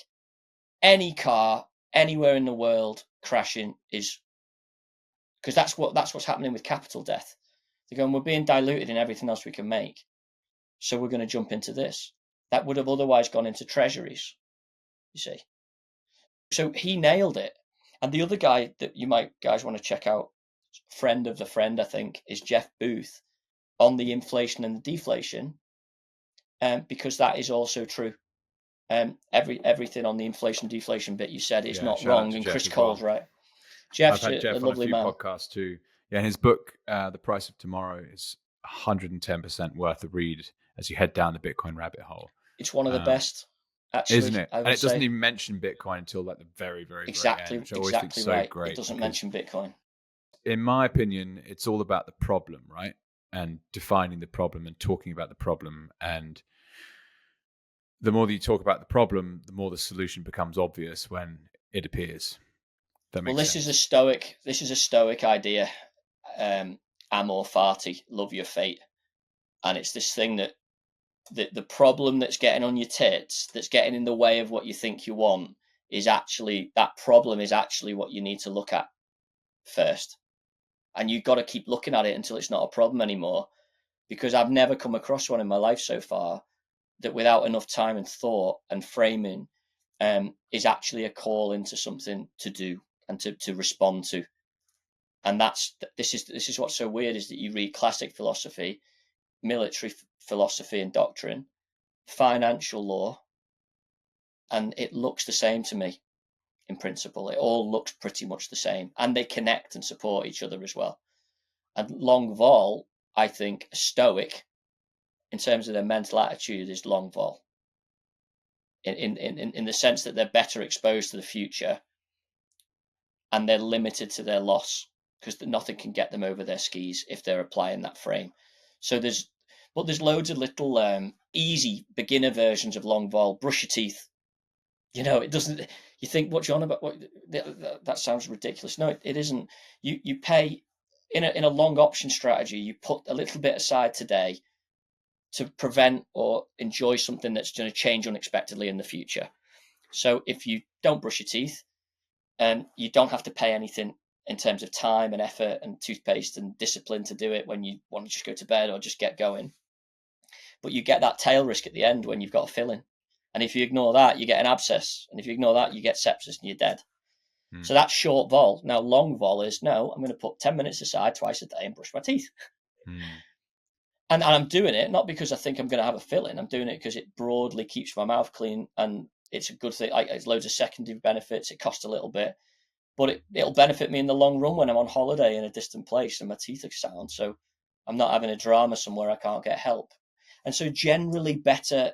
any car anywhere in the world crashing, is because that's what's happening with capital death. They're going, we're being diluted in everything else we can make, so we're going to jump into this. That would have otherwise gone into treasuries, you see. So he nailed it. And the other guy that you might guys want to check out, friend of the friend, I think, is Jeff Booth on the inflation and the deflation, because that is also true. Everything on the inflation deflation bit you said is not wrong, and Chris Cole's right. Jeff's I've had Jeff a on lovely a few man. podcasts too. Yeah, and his book, The Price of Tomorrow, is 110% worth a read as you head down the Bitcoin rabbit hole. It's one of the best, actually, isn't it? I would And it doesn't say. even mention Bitcoin until like the very, very, Exactly, very end, which I always think is so right. great. It doesn't mention Bitcoin. In my opinion, it's all about the problem, right? And defining the problem and talking about the problem. And the more that you talk about the problem, the more the solution becomes obvious when it appears. That makes sense. This is a stoic idea. Amor fati, love your fate. And it's this thing that the problem that's getting on your tits, that's getting in the way of what you think you want, is actually, that problem is actually what you need to look at first. And you've got to keep looking at it until it's not a problem anymore. Because I've never come across one in my life so far that, without enough time and thought and framing, is actually a call into something to do and to respond to. And this is what's so weird, is that you read classic philosophy, military philosophy and doctrine, financial law, and it looks the same to me in principle. It all looks pretty much the same, and they connect and support each other as well. And long vol, I think, stoic in terms of their mental attitude is long vol, in the sense that they're better exposed to the future, and they're limited to their loss because nothing can get them over their skis if they're applying that frame. So there's loads of little easy beginner versions of long vol. Brush your teeth. It doesn't. You think, what you on about? What, that sounds ridiculous. No, it isn't. You pay in a long option strategy. You put a little bit aside today to prevent or enjoy something that's going to change unexpectedly in the future. So if you don't brush your teeth, you don't have to pay anything in terms of time and effort and toothpaste and discipline to do it when you want to just go to bed or just get going. But you get that tail risk at the end when you've got a filling. And if you ignore that, you get an abscess. And if you ignore that, you get sepsis and you're dead. So that's short vol. Now, long vol is, no, I'm going to put 10 minutes aside twice a day and brush my teeth. And I'm doing it not because I think I'm going to have a filling. I'm doing it because it broadly keeps my mouth clean, and it's a good thing. It's loads of secondary benefits. It costs a little bit, but it'll benefit me in the long run when I'm on holiday in a distant place and my teeth are sound. So I'm not having a drama somewhere I can't get help. And so you're generally better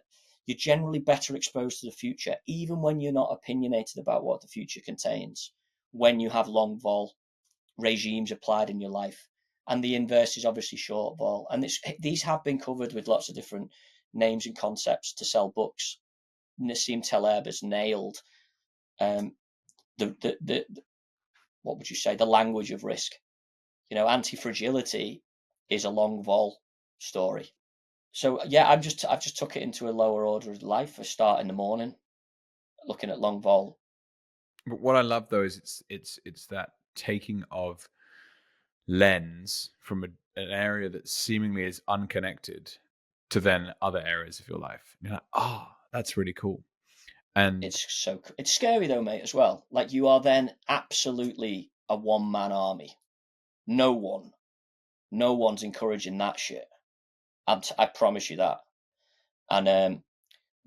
exposed to the future, even when you're not opinionated about what the future contains, when you have long vol regimes applied in your life. And the inverse is obviously short vol. And these have been covered with lots of different names and concepts to sell books. Nassim Taleb has nailed the what would you say, the language of risk. Anti-fragility is a long vol story. So yeah, I've just took it into a lower order of life. I start in the morning looking at long vol. But what I love though is it's that taking of lens from an area that seemingly is unconnected to then other areas of your life. You're like, that's really cool. And It's scary though, mate, as well. Like, you are then absolutely a one-man army. No one's encouraging that shit. I promise you that. And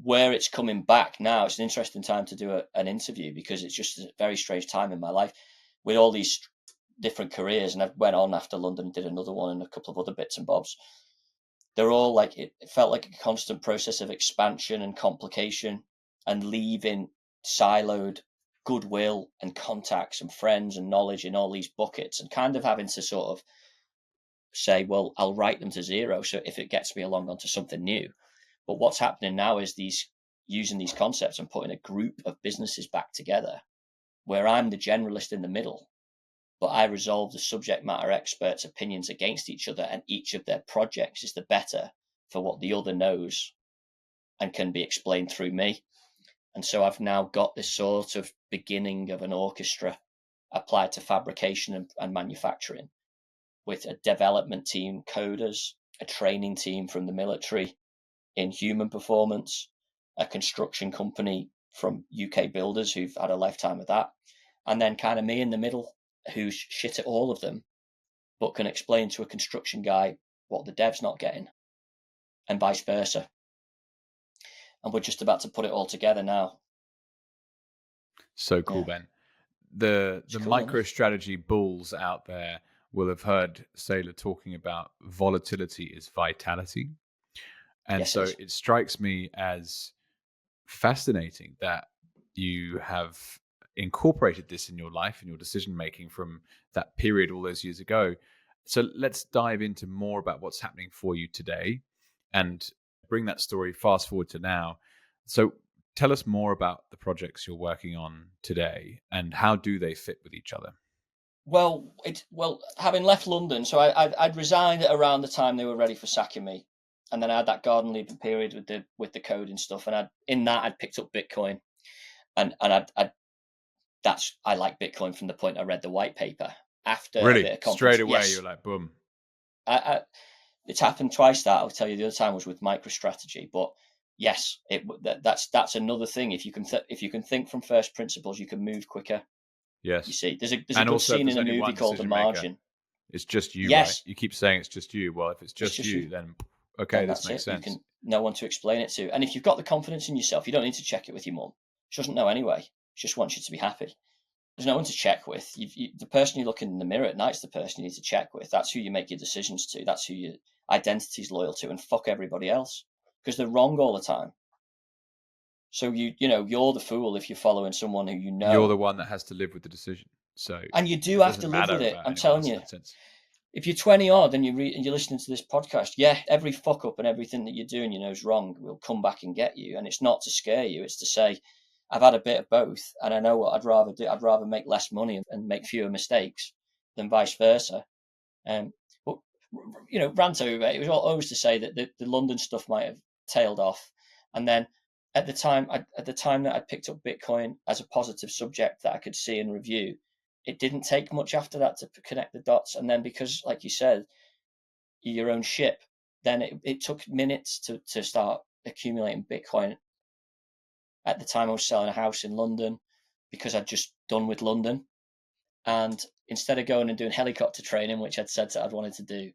where it's coming back now, it's an interesting time to do an interview, because it's just a very strange time in my life with all these different careers. And I went on after London and did another one and a couple of other bits and bobs. They're all like, it felt like a constant process of expansion and complication, and leaving siloed goodwill and contacts and friends and knowledge in all these buckets, and kind of having to sort of say, well, I'll write them to zero, so if it gets me along onto something new. But what's happening now is using these concepts and putting a group of businesses back together, where I'm the generalist in the middle, but I resolve the subject matter experts' opinions against each other, and each of their projects is the better for what the other knows and can be explained through me. And so I've now got this sort of beginning of an orchestra applied to fabrication and manufacturing, with a development team, coders, a training team from the military in human performance, a construction company from UK builders who've had a lifetime of that, and then kind of me in the middle, who's shit at all of them, but can explain to a construction guy what the dev's not getting, and vice versa. And we're just about to put it all together now. So cool, Ben. The cool, MicroStrategy bulls out there will have heard Saylor talking about volatility is vitality. And yes, so it strikes me as fascinating that you have incorporated this in your life and your decision making from that period all those years ago. So let's dive into more about what's happening for you today and bring that story fast forward to now. So tell us more about the projects you're working on today and how do they fit with each other? Well, having left London, so I'd resigned around the time they were ready for sacking me, and then I had that garden leaving period with the coding stuff, and I'd picked up Bitcoin, and I like Bitcoin from the point I read the white paper after really? A bit of confidence. Straight away, yes. You're like, boom. It's happened twice. That I'll tell you, the other time was with MicroStrategy, but yes, that's another thing. If you can think from first principles, you can move quicker. Yes. You see, there's a good scene in a movie called The Margin. It's just you, yes. Right? You keep saying it's just you. Well, if it's just you, then okay, then this makes sense. No one to explain it to. And if you've got the confidence in yourself, you don't need to check it with your mum. She doesn't know anyway. She just wants you to be happy. There's no one to check with. The person you look in the mirror at night is the person you need to check with. That's who you make your decisions to. That's who your identity's loyal to, and fuck everybody else, because they're wrong all the time. So you're the fool if you're following someone who you know. You're the one that has to live with the decision. So and you do have to live with it. I'm telling you. If you're 20 odd and you're listening to this podcast, every fuck up and everything that you're doing, is wrong, will come back and get you. And it's not to scare you. It's to say, I've had a bit of both, and I know what I'd rather do. I'd rather make less money and make fewer mistakes than vice versa. But rant over it. It was always to say that the London stuff might have tailed off, and then at the time that I'd picked up Bitcoin as a positive subject that I could see and review, it didn't take much after that to connect the dots. And then, because, like you said, you're your own ship, then it took minutes to start accumulating Bitcoin. At the time, I was selling a house in London because I'd just done with London. And instead of going and doing helicopter training, which I'd said that I'd wanted to do,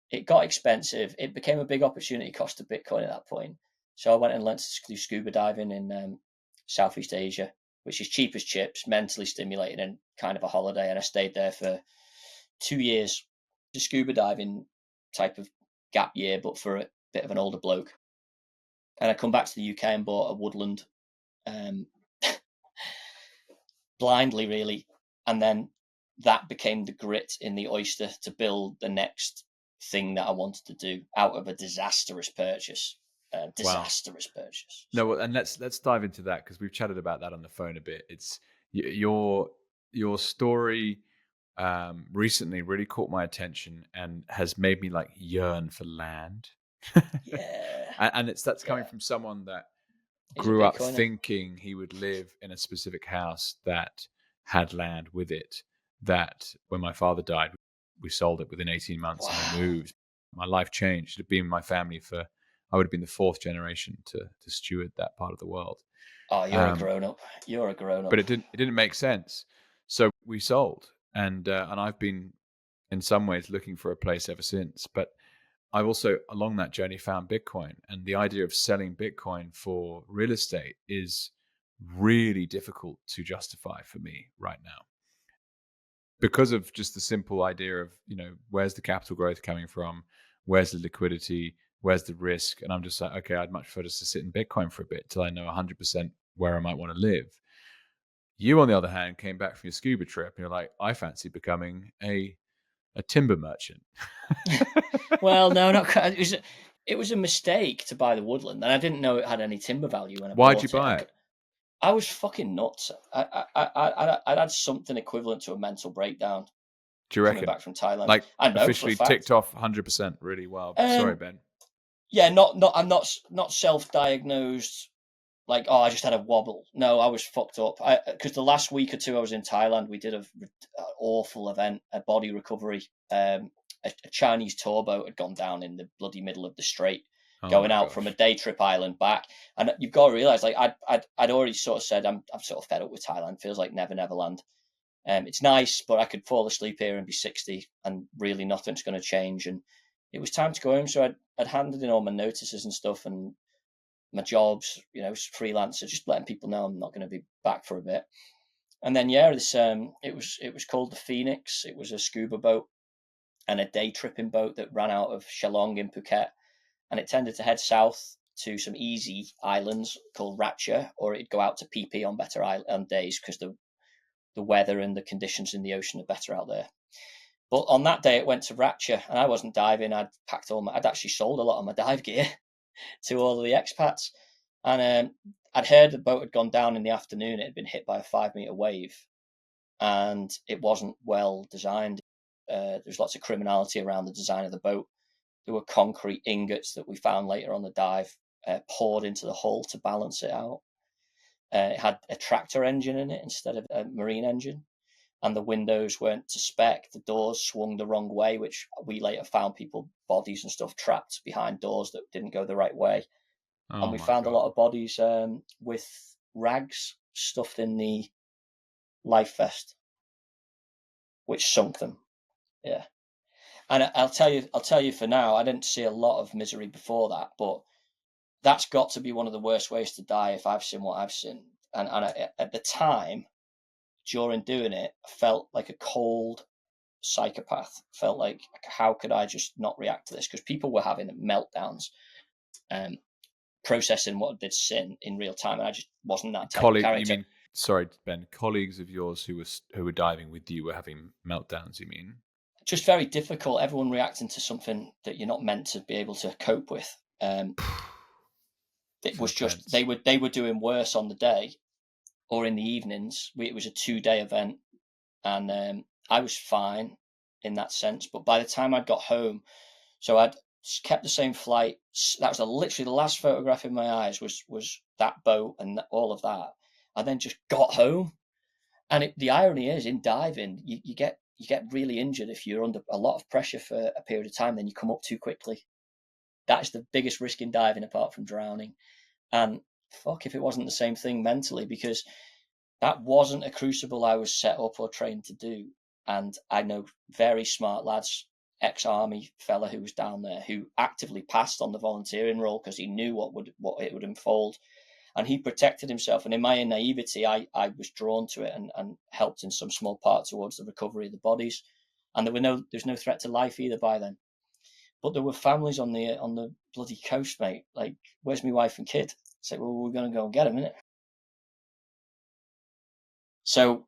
it got expensive. It became a big opportunity cost of Bitcoin at that point. So I went and learned to do scuba diving in Southeast Asia, which is cheap as chips, mentally stimulating, and kind of a holiday. And I stayed there for 2 years. The scuba diving type of gap year, but for a bit of an older bloke. And I come back to the UK and bought a woodland, blindly, really. And then that became the grit in the oyster to build the next thing that I wanted to do out of a disastrous purchase. Purchase. No, and let's dive into that, because we've chatted about that on the phone a bit. It's your story recently really caught my attention and has made me like yearn for land. Yeah. And that's coming from someone that He's a grew up Bitcoiner. thinking he would live in a specific house that had land with it. That when my father died, we sold it within 18 months and we moved. My life changed. It had been in my family I would have been the fourth generation to steward that part of the world. Oh, you're a grown up. You're a grown up. But it didn't make sense. So we sold, and I've been in some ways looking for a place ever since. But I've also along that journey found Bitcoin, and the idea of selling Bitcoin for real estate is really difficult to justify for me right now, because of just the simple idea of, where's the capital growth coming from, where's the liquidity, where's the risk. And I'm just like, okay, I'd much prefer just to sit in Bitcoin for a bit till I know 100% where I might want to live. You, on the other hand, came back from your scuba trip and you're like, I fancy becoming a timber merchant. Well, no, not quite. It was a mistake to buy the woodland, and I didn't know it had any timber value when I bought it. Why'd you buy it? I was fucking nuts. I'd had something equivalent to a mental breakdown. Do you reckon? Coming back from Thailand, like I know officially for a fact. ticked off 100% really well. Sorry, Ben. Yeah, I'm not self-diagnosed. Like, oh, I just had a wobble. No, I was fucked up. Because the last week or two I was in Thailand, we did an awful event, a body recovery. A Chinese tour boat had gone down in the bloody middle of the strait, going out from a day trip island back. And you've got to realize, like, I'd already sort of said, I'm sort of fed up with Thailand. Feels like Never Neverland. It's nice, but I could fall asleep here and be 60, and really nothing's going to change. And it was time to go home, so I'd handed in all my notices and stuff, and my jobs, freelancer, just letting people know I'm not going to be back for a bit. And then this it was called the Phoenix. It was a scuba boat and a day tripping boat that ran out of Shillong in Phuket, and it tended to head south to some easy islands called Ratcha, or it'd go out to PP on better days because the weather and the conditions in the ocean are better out there. But on that day, it went to Ratcha, and I wasn't diving. I'd actually sold a lot of my dive gear to all of the expats. And I'd heard the boat had gone down in the afternoon. It had been hit by a 5-meter wave, and it wasn't well designed. There's lots of criminality around the design of the boat. There were concrete ingots that we found later on the dive poured into the hull to balance it out. It had a tractor engine in it instead of a marine engine, and the windows weren't to spec. The doors swung the wrong way, which we later found people, bodies and stuff, trapped behind doors that didn't go the right way. And we found a lot of bodies with rags stuffed in the life vest, which sunk them. Yeah. And I'll tell you for now, I didn't see a lot of misery before that, but that's got to be one of the worst ways to die if I've seen what I've seen. And at the time, during doing it, I felt like a cold psychopath. Felt like, how could I just not react to this? Because people were having meltdowns, processing what they'd seen in real time, and I just wasn't that type of character. You mean, sorry, Ben, colleagues of yours who were diving with you were having meltdowns, you mean? Just very difficult. Everyone reacting to something that you're not meant to be able to cope with. It was just they were doing worse on the day or in the evenings. It was a 2-day event, and I was fine in that sense. But by the time I'd got home, so I'd kept the same flight. That was literally the last photograph in my eyes was that boat and all of that. I then just got home, and the irony is, in diving, you get really injured if you're under a lot of pressure for a period of time. Then you come up too quickly. That's the biggest risk in diving, apart from drowning. And fuck if it wasn't the same thing mentally, because that wasn't a crucible I was set up or trained to do. And I know very smart lads, ex-army fella who was down there, who actively passed on the volunteering role because he knew what it would unfold, and he protected himself. And in my naivety, I was drawn to it and helped in some small part towards the recovery of the bodies. And there's no threat to life either by then. But there were families on the bloody coast, mate. Like, where's my wife and kid? It's like, well, we're going to go and get them, innit? So,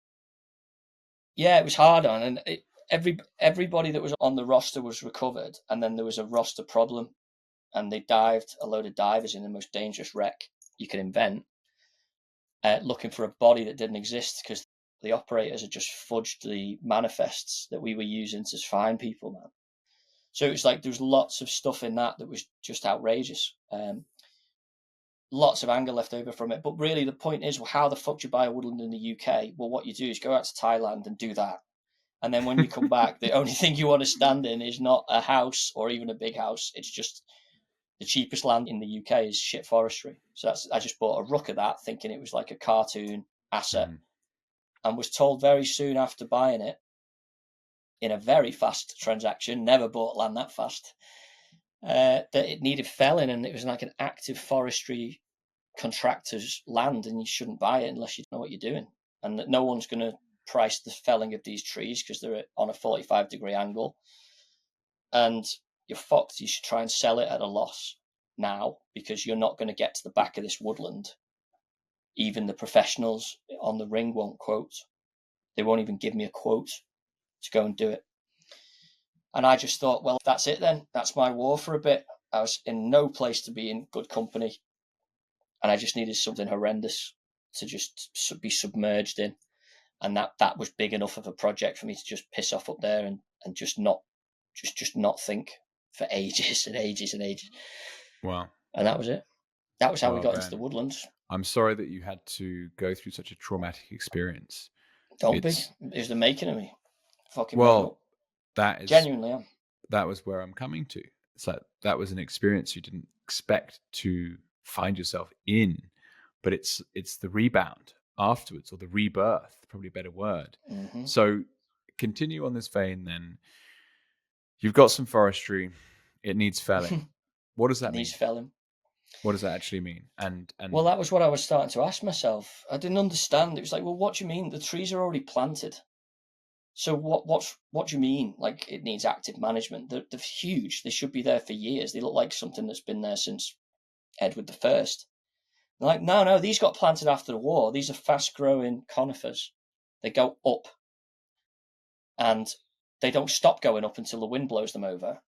yeah, it was hard on. And everybody that was on the roster was recovered. And then there was a roster problem. And they dived, a load of divers in the most dangerous wreck you could invent, looking for a body that didn't exist because the operators had just fudged the manifests that we were using to find people, man. So it was like there was lots of stuff in that was just outrageous. Lots of anger left over from it. But really, the point is, well, how the fuck do you buy a woodland in the UK? Well, what you do is go out to Thailand and do that. And then when you come back, the only thing you want to stand in is not a house or even a big house. It's just the cheapest land in the UK is shit forestry. So I just bought a ruck of that, thinking it was like a cartoon asset, and was told very soon after buying it, in a very fast transaction, never bought land that fast, that it needed felling, and it was like an active forestry contractor's land, and you shouldn't buy it unless you know what you're doing, and that no one's going to price the felling of these trees because they're on a 45-degree angle, and you're fucked. You should try and sell it at a loss now, because you're not going to get to the back of this woodland. Even the professionals on the ring won't quote. They won't even give me a quote to go and do it. And I just thought, well, that's it then. That's my war for a bit. I was in no place to be in good company, and I just needed something horrendous to just be submerged in. And that was big enough of a project for me to just piss off up there and just not think for ages and ages and ages. Wow. And that was it. That was how we got into the woodlands. I'm sorry that you had to go through such a traumatic experience. Don't be. It was the making of me. Fucking that is genuinely am. That was where I'm coming to. So that was an experience you didn't expect to find yourself in, but it's the rebound afterwards, or the rebirth, probably a better word. Mm-hmm. So continue on this vein then. You've got some forestry. It needs felling. What does that mean? Needs felling. What does that actually mean? And well, that was what I was starting to ask myself. I didn't understand. It was like, well, what do you mean? The trees are already planted. So what do you mean? Like, it needs active management? They're huge. They should be there for years. They look like something that's been there since Edward I. They're like, no, these got planted after the war. These are fast-growing conifers. They go up, and they don't stop going up until the wind blows them over.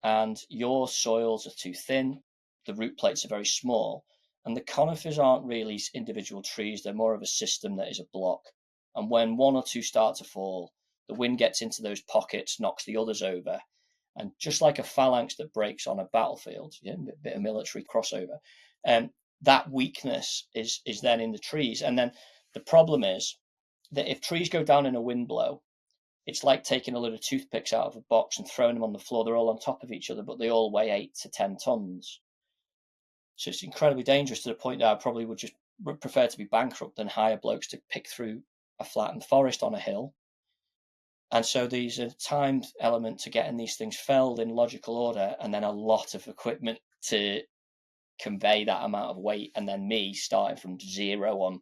And your soils are too thin. The root plates are very small. And the conifers aren't really individual trees. They're more of a system that is a block. And when one or two start to fall, the wind gets into those pockets, knocks the others over. And just like a phalanx that breaks on a battlefield, a bit of military crossover, that weakness is then in the trees. And then the problem is that if trees go down in a wind blow, it's like taking a load of toothpicks out of a box and throwing them on the floor. They're all on top of each other, but they all weigh 8 to 10 tons. So it's incredibly dangerous, to the point that I probably would just prefer to be bankrupt than hire blokes to pick through a flattened forest on a hill. And so there's a time element to getting these things felled in logical order, and then a lot of equipment to convey that amount of weight. And then me starting from zero on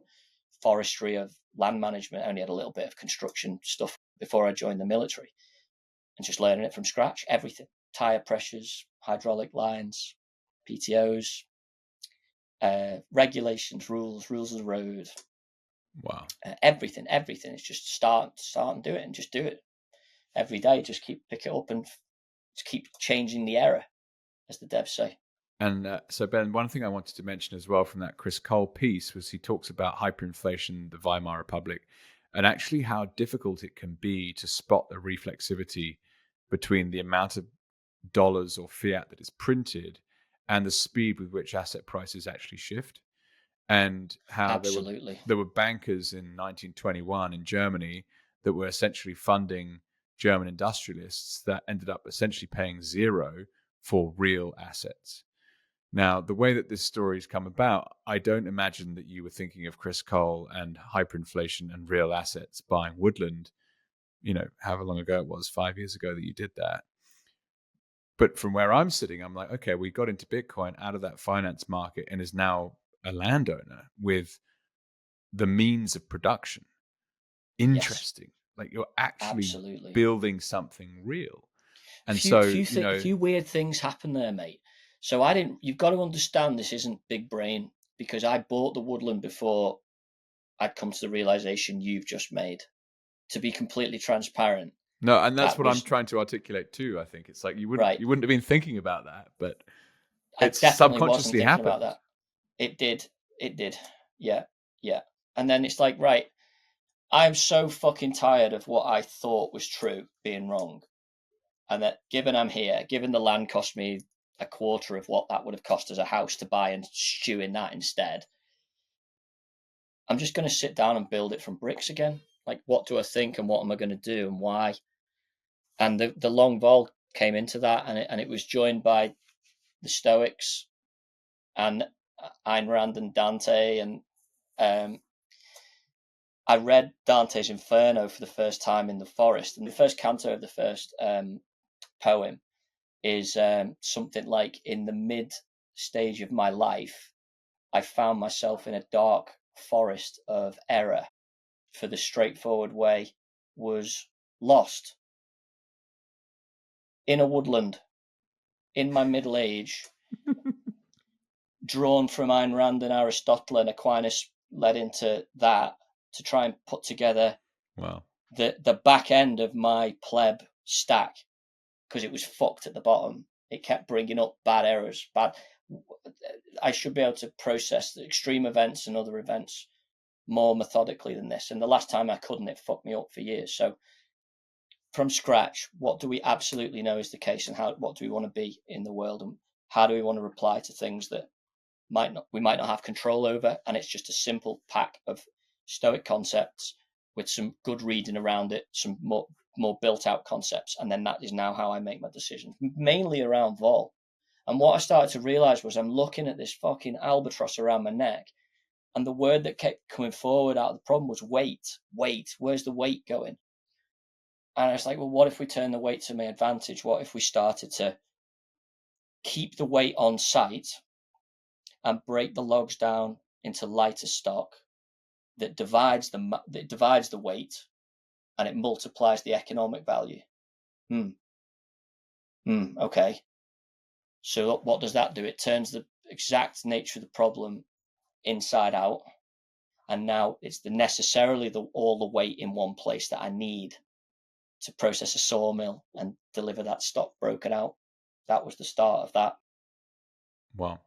forestry of land management. I only had a little bit of construction stuff before I joined the military, and just learning it from scratch. Everything: tire pressures, hydraulic lines, PTOs, regulations, rules of the road. Wow. Everything. It's just start and do it, and just do it every day. Just pick it up and just keep changing the error, as the devs say. And so, Ben, one thing I wanted to mention as well from that Chris Cole piece was he talks about hyperinflation, the Weimar Republic, and actually how difficult it can be to spot the reflexivity between the amount of dollars or fiat that is printed and the speed with which asset prices actually shift. And how there were bankers in 1921 in Germany that were essentially funding German industrialists that ended up essentially paying zero for real assets. Now, the way that this story's come about, I don't imagine that you were thinking of Chris Cole and hyperinflation and real assets buying woodland, however long ago it was, 5 years ago that you did that. But from where I'm sitting, I'm like, okay, we got into Bitcoin out of that finance market and is now a landowner with the means of production. Interesting. Yes. Like, you're actually building something real. And a few weird things happen there, mate. So you've got to understand, this isn't big brain, because I bought the woodland before I'd come to the realization you've just made, to be completely transparent. No, and that's what I'm trying to articulate too. I think it's like you wouldn't have been thinking about that, but it subconsciously happened. About that. It did. Yeah. And then it's like, right, I'm so fucking tired of what I thought was true being wrong. And that given I'm here, given the land cost me a quarter of what that would have cost as a house to buy and stew in that instead, I'm just going to sit down and build it from bricks again. Like, what do I think and what am I going to do and why? And the long vol came into that, and it was joined by the Stoics and Ayn Rand and Dante. And I read Dante's Inferno for the first time in the forest. And the first canto of the first poem is something like, in the mid stage of my life, I found myself in a dark forest of error, for the straightforward way was lost. In a woodland, in my middle age, drawn from Ayn Rand and Aristotle and Aquinas, led into that to try and put together the back end of my pleb stack, because it was fucked at the bottom. It kept bringing up bad errors. I should be able to process the extreme events and other events more methodically than this. And the last time I couldn't, it fucked me up for years. So from scratch, what do we absolutely know is the case, and what do we want to be in the world, and how do we want to reply to things that we might not have control over? And it's just a simple pack of Stoic concepts with some good reading around it, some more built out concepts. And then that is now how I make my decisions, mainly around vol. And what I started to realize was I'm looking at this fucking albatross around my neck, and the word that kept coming forward out of the problem was weight. Weight. Where's the weight going? And I was like, well, what if we turn the weight to my advantage? What if we started to keep the weight on site and break the logs down into lighter stock that divides the weight, and it multiplies the economic value? Okay. So what does that do? It turns the exact nature of the problem inside out, and now it's necessarily all the weight in one place that I need to process a sawmill and deliver that stock broken out. That was the start of that. Wow.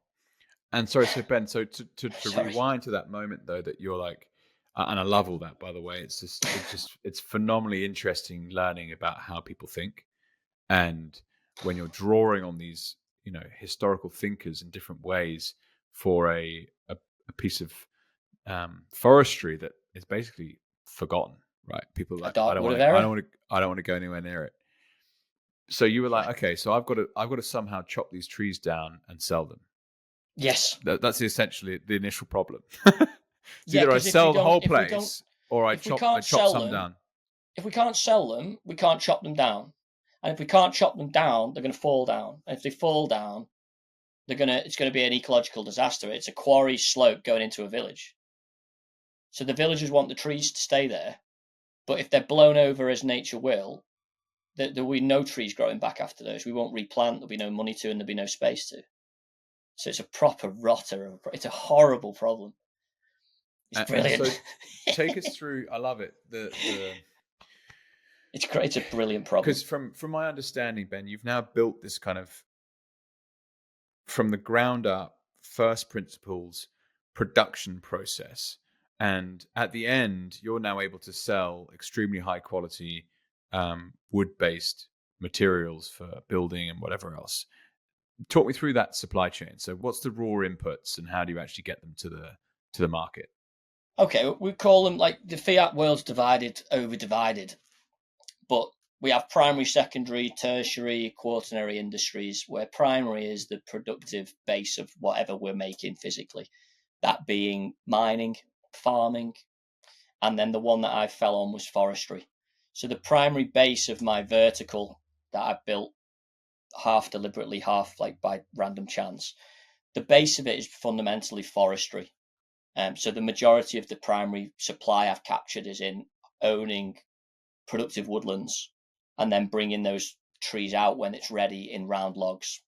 And sorry, so Ben, so to rewind to that moment though, that you're like, and I love all that, by the way. It's phenomenally interesting learning about how people think, and when you're drawing on these, historical thinkers in different ways for a piece of forestry that is basically forgotten, right? People are like, I don't want to go anywhere near it. So you were like, okay, so I've got to somehow chop these trees down and sell them. Yes, that's essentially the initial problem. Either I sell the whole place, or I chop some down. If we can't sell them, we can't chop them down. And if we can't chop them down, they're going to fall down. And if they fall down, it's going to be an ecological disaster. It's a quarry slope going into a village. So the villagers want the trees to stay there, but if they're blown over as nature will, there will be no trees growing back after those. We won't replant. There'll be no money to, and there'll be no space to. So it's a proper rotter. It's a horrible problem. It's brilliant. So take us through. I love it. It's great. It's a brilliant problem. Because from my understanding, Ben, you've now built this kind of, from the ground up, first principles production process, and at the end, you're now able to sell extremely high quality wood-based materials for building and whatever else. Talk me through that supply chain. So what's the raw inputs, and how do you actually get them to the market? Okay, we call them, like, the fiat world's over divided, but we have primary, secondary, tertiary, quaternary industries, where primary is the productive base of whatever we're making physically, that being mining, farming, and then the one that I fell on was forestry. So the primary base of my vertical that I built, half deliberately, half like by random chance, the base of it is fundamentally forestry. So the majority of the primary supply I've captured is in owning productive woodlands and then bringing those trees out when it's ready in round logs.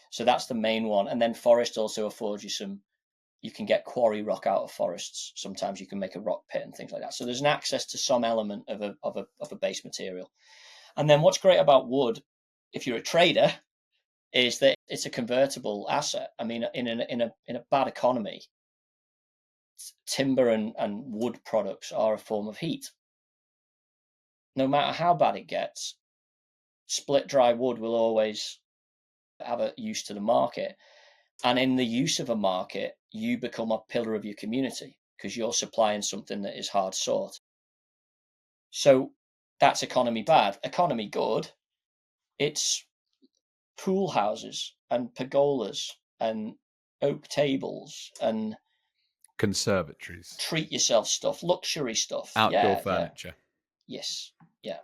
So that's the main one. And then forest also affords you can get quarry rock out of forests. Sometimes you can make a rock pit and things like that. So there's an access to some element of a base material. And then what's great about wood, if you're a trader, is that it's a convertible asset. I mean, in a bad economy, timber and wood products are a form of heat. No matter how bad it gets, split dry wood will always have a use to the market. And in the use of a market, you become a pillar of your community because you're supplying something that is hard sought. So that's economy bad. Economy good, it's pool houses and pergolas and oak tables and conservatories, treat yourself stuff, luxury stuff, outdoor furniture. Yes, yeah.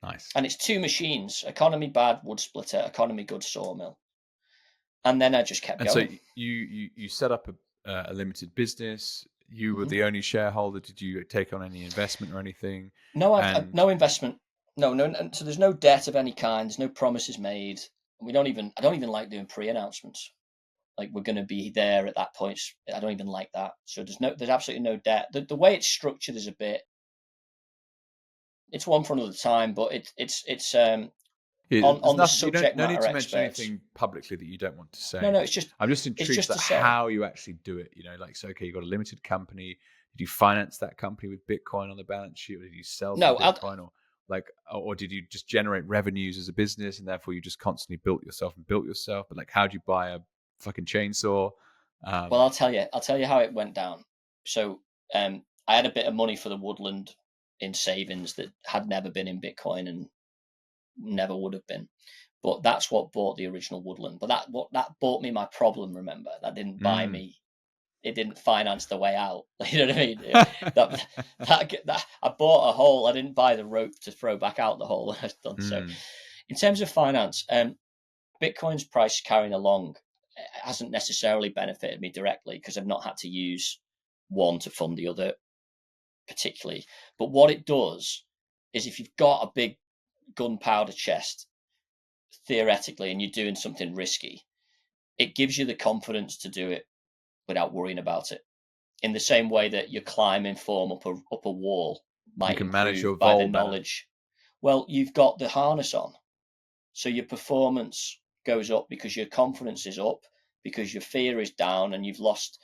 Nice. And it's two machines: economy bad wood splitter, economy good sawmill. And then I just kept going. And so you set up a limited business. You were the only shareholder. Did you take on any investment or anything? No, I've no investment. No. So there's no debt of any kind. There's no promises made. I don't even like doing pre-announcements. Like we're going to be there at that point. I don't even like that. So there's absolutely no debt. The way it's structured is a bit. It's one for another time, but it's on the subject matter. No need to mention experts. anything publicly that you don't want to say. No, it's just. I'm just intrigued about how you actually do it. So okay, you got a limited company. Did you finance that company with Bitcoin on the balance sheet, or did you sell some Bitcoin, or did you just generate revenues as a business, and therefore you just constantly built yourself? But like, how do you buy a fucking chainsaw? Well, I'll tell you how it went down. So I had a bit of money for the woodland in savings that had never been in Bitcoin and never would have been, but that's what bought the original woodland. But that bought me my problem. Remember, that didn't buy me. It didn't finance the way out. You know what I mean? that I bought a hole. I didn't buy the rope to throw back out the hole when I was done. So, in terms of finance, Bitcoin's price carrying along hasn't necessarily benefited me directly because I've not had to use one to fund the other particularly. But what it does is, if you've got a big gunpowder chest, theoretically, and you're doing something risky, it gives you the confidence to do it without worrying about it. In the same way that your climbing form up a wall might improve by the knowledge. Well, you've got the harness on, so your performance goes up because your confidence is up, because your fear is down, and you've lost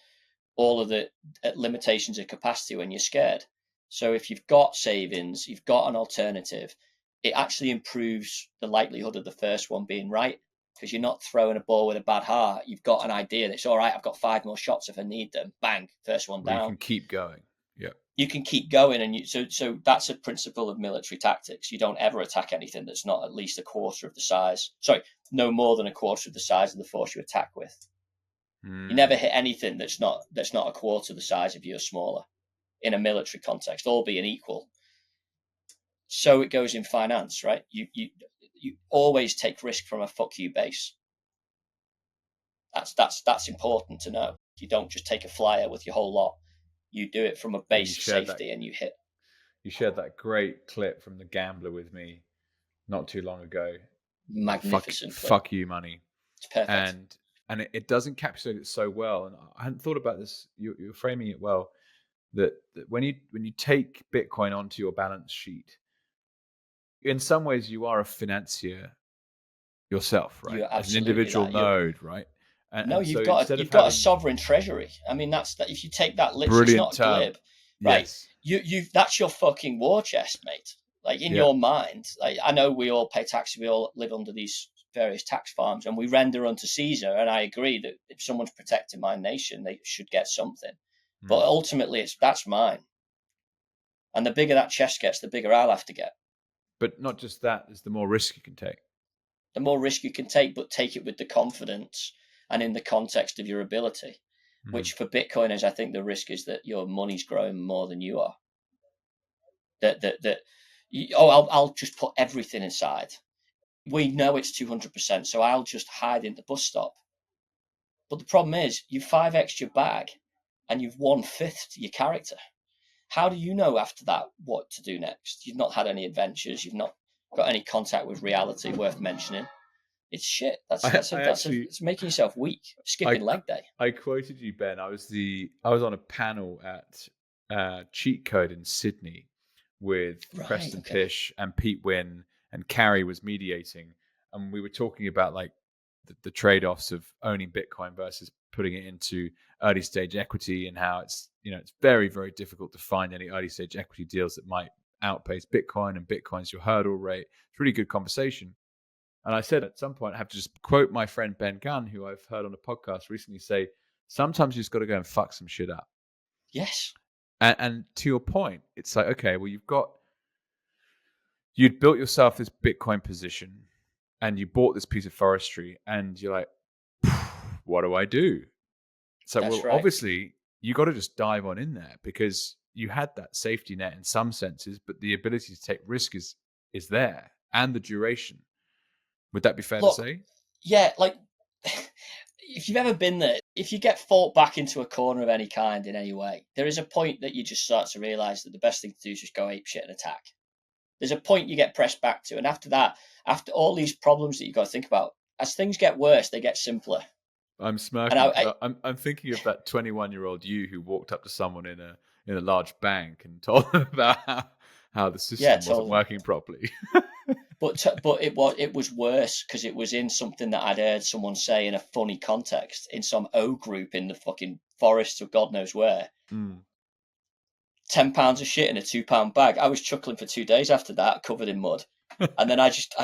all of the limitations of capacity when you're scared. So if you've got savings, you've got an alternative, it actually improves the likelihood of the first one being right, because you're not throwing a ball with a bad heart. You've got an idea that's all right. I've got 5 more shots if I need them. Bang, first one down. You can keep going. Yeah, you can keep going, and so that's a principle of military tactics. You don't ever attack anything that's not at least a quarter of the size. Sorry, no more than a quarter of the size of the force you attack with. You never hit anything that's not a quarter the size of you or smaller in a military context, all being equal. So it goes in finance, right? You always take risk from a fuck you base. That's important to know. You don't just take a flyer with your whole lot. You do it from a base of safety, and you hit. You shared that great clip from The Gambler with me not too long ago. Magnificent. Fuck you, money. It's perfect. And it does encapsulate it so well. And I hadn't thought about this. You're framing it well. That when you take Bitcoin onto your balance sheet, in some ways you are a financier yourself, right? As an individual node, right? You've got a sovereign treasury. I mean, that's that. If you take that literally, it's not glib, right? Yes. You that's your fucking war chest, mate. Like in your mind. Like, I know we all pay taxes. We all live under these various tax farms, and we render unto Caesar. And I agree that if someone's protecting my nation, they should get something. But ultimately, that's mine. And the bigger that chest gets, the bigger I'll have to get. But not just that, it's the more risk you can take. The more risk you can take, but take it with the confidence and in the context of your ability, which for Bitcoiners, I think the risk is that your money's growing more than you are. I'll just put everything inside. We know it's 200%, so I'll just hide in the bus stop. But the problem is, you 5x your bag, and you've 1/5 your character. How do you know after that what to do next? You've not had any adventures. You've not got any contact with reality worth mentioning. It's shit. It's making yourself weak. Skipping leg day. I quoted you, Ben. I was on a panel at Cheat Code in Sydney with Preston Pish and Pete Wynn, and Carrie was mediating, and we were talking about like the trade-offs of owning Bitcoin versus putting it into early stage equity, and how it's very, very difficult to find any early stage equity deals that might outpace Bitcoin, and Bitcoin's your hurdle rate. It's a really good conversation. And I said at some point I have to just quote my friend Ben Gunn, who I've heard on a podcast recently, say, sometimes you just got to go and fuck some shit up. Yes. And to your point, it's like, okay, well, you'd built yourself this Bitcoin position and you bought this piece of forestry and you're like, what do I do? So, That's well, right. obviously you got to just dive on in there, because you had that safety net in some senses, but the ability to take risk is there, and the duration. Would that be fair to say? Yeah, like if you've ever been there, if you get fought back into a corner of any kind in any way, there is a point that you just start to realize that the best thing to do is just go ape shit and attack. There's a point you get pressed back to, and after that, after all these problems that you've got to think about, as things get worse, they get simpler. I'm smirking because I'm thinking of that 21-year-old you who walked up to someone in a large bank and told them about how the system wasn't working properly. But it was worse because it was in something that I'd heard someone say in a funny context in some O group in the fucking forests of God knows where. £10 of shit in a £2 bag. I was chuckling for 2 days after that, covered in mud, and then I just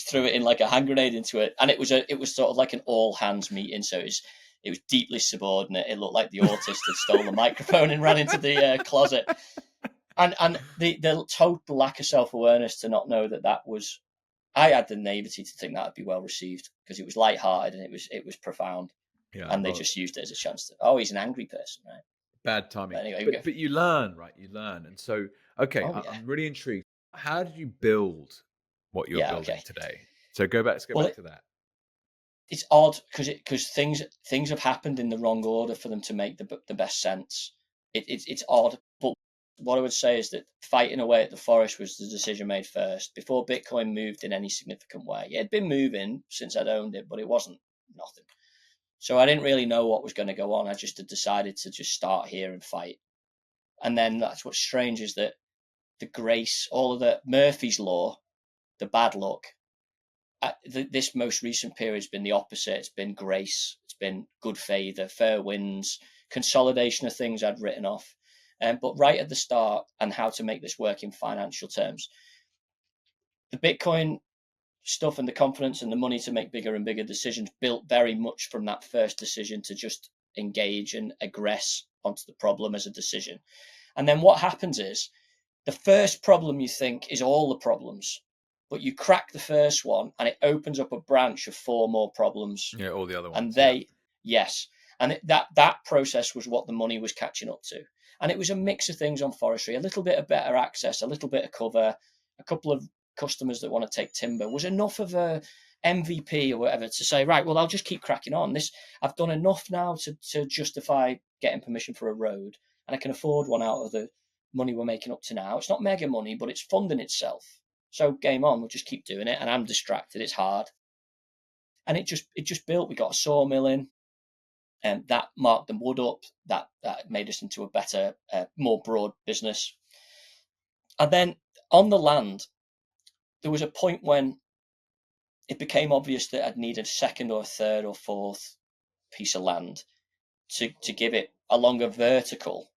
threw it in like a hand grenade into it, and it was sort of like an all hands meeting, so it was deeply subordinate. It looked like the autist had stolen the microphone and ran into the closet. And the total lack of self-awareness to not know that was, I had the naivety to think that would be well received because it was lighthearted and it was profound. Yeah, and they just used it as a chance to, he's an angry person, right? Bad timing. But anyway, but you learn, right? You learn. And so, okay, I'm really intrigued. How did you build what you're building today? So let's go back to that. It's odd because things have happened in the wrong order for them to make the best sense. It's odd, but what I would say is that fighting away at the forest was the decision made first before Bitcoin moved in any significant way. It had been moving since I'd owned it, but it wasn't nothing. So I didn't really know what was going to go on. I just had decided to just start here and fight. And then that's what's strange is that the grace, all of the Murphy's Law, the bad luck, this most recent period has been the opposite. It's been grace. It's been good favor, fair winds, consolidation of things I'd written off. But right at the start, and how to make this work in financial terms, the Bitcoin stuff and the confidence and the money to make bigger and bigger decisions built very much from that first decision to just engage and aggress onto the problem as a decision. And then what happens is the first problem you think is all the problems, but you crack the first one and it opens up a branch of 4 more problems. Yeah, all the other And ones. yes. And that process was what the money was catching up to. And it was a mix of things on forestry, a little bit of better access, a little bit of cover, a couple of customers that want to take timber was enough of a MVP or whatever to say, right, well, I'll just keep cracking on. I've done enough now to justify getting permission for a road, and I can afford one out of the money we're making up to now. It's not mega money, but it's funding itself. So game on, we'll just keep doing it. And I'm distracted. It's hard. And it just built. We got a sawmill in, and that marked the wood up. That made us into a better, more broad business. And then on the land, there was a point when it became obvious that I'd need a second or a third or fourth piece of land to give it a longer vertical.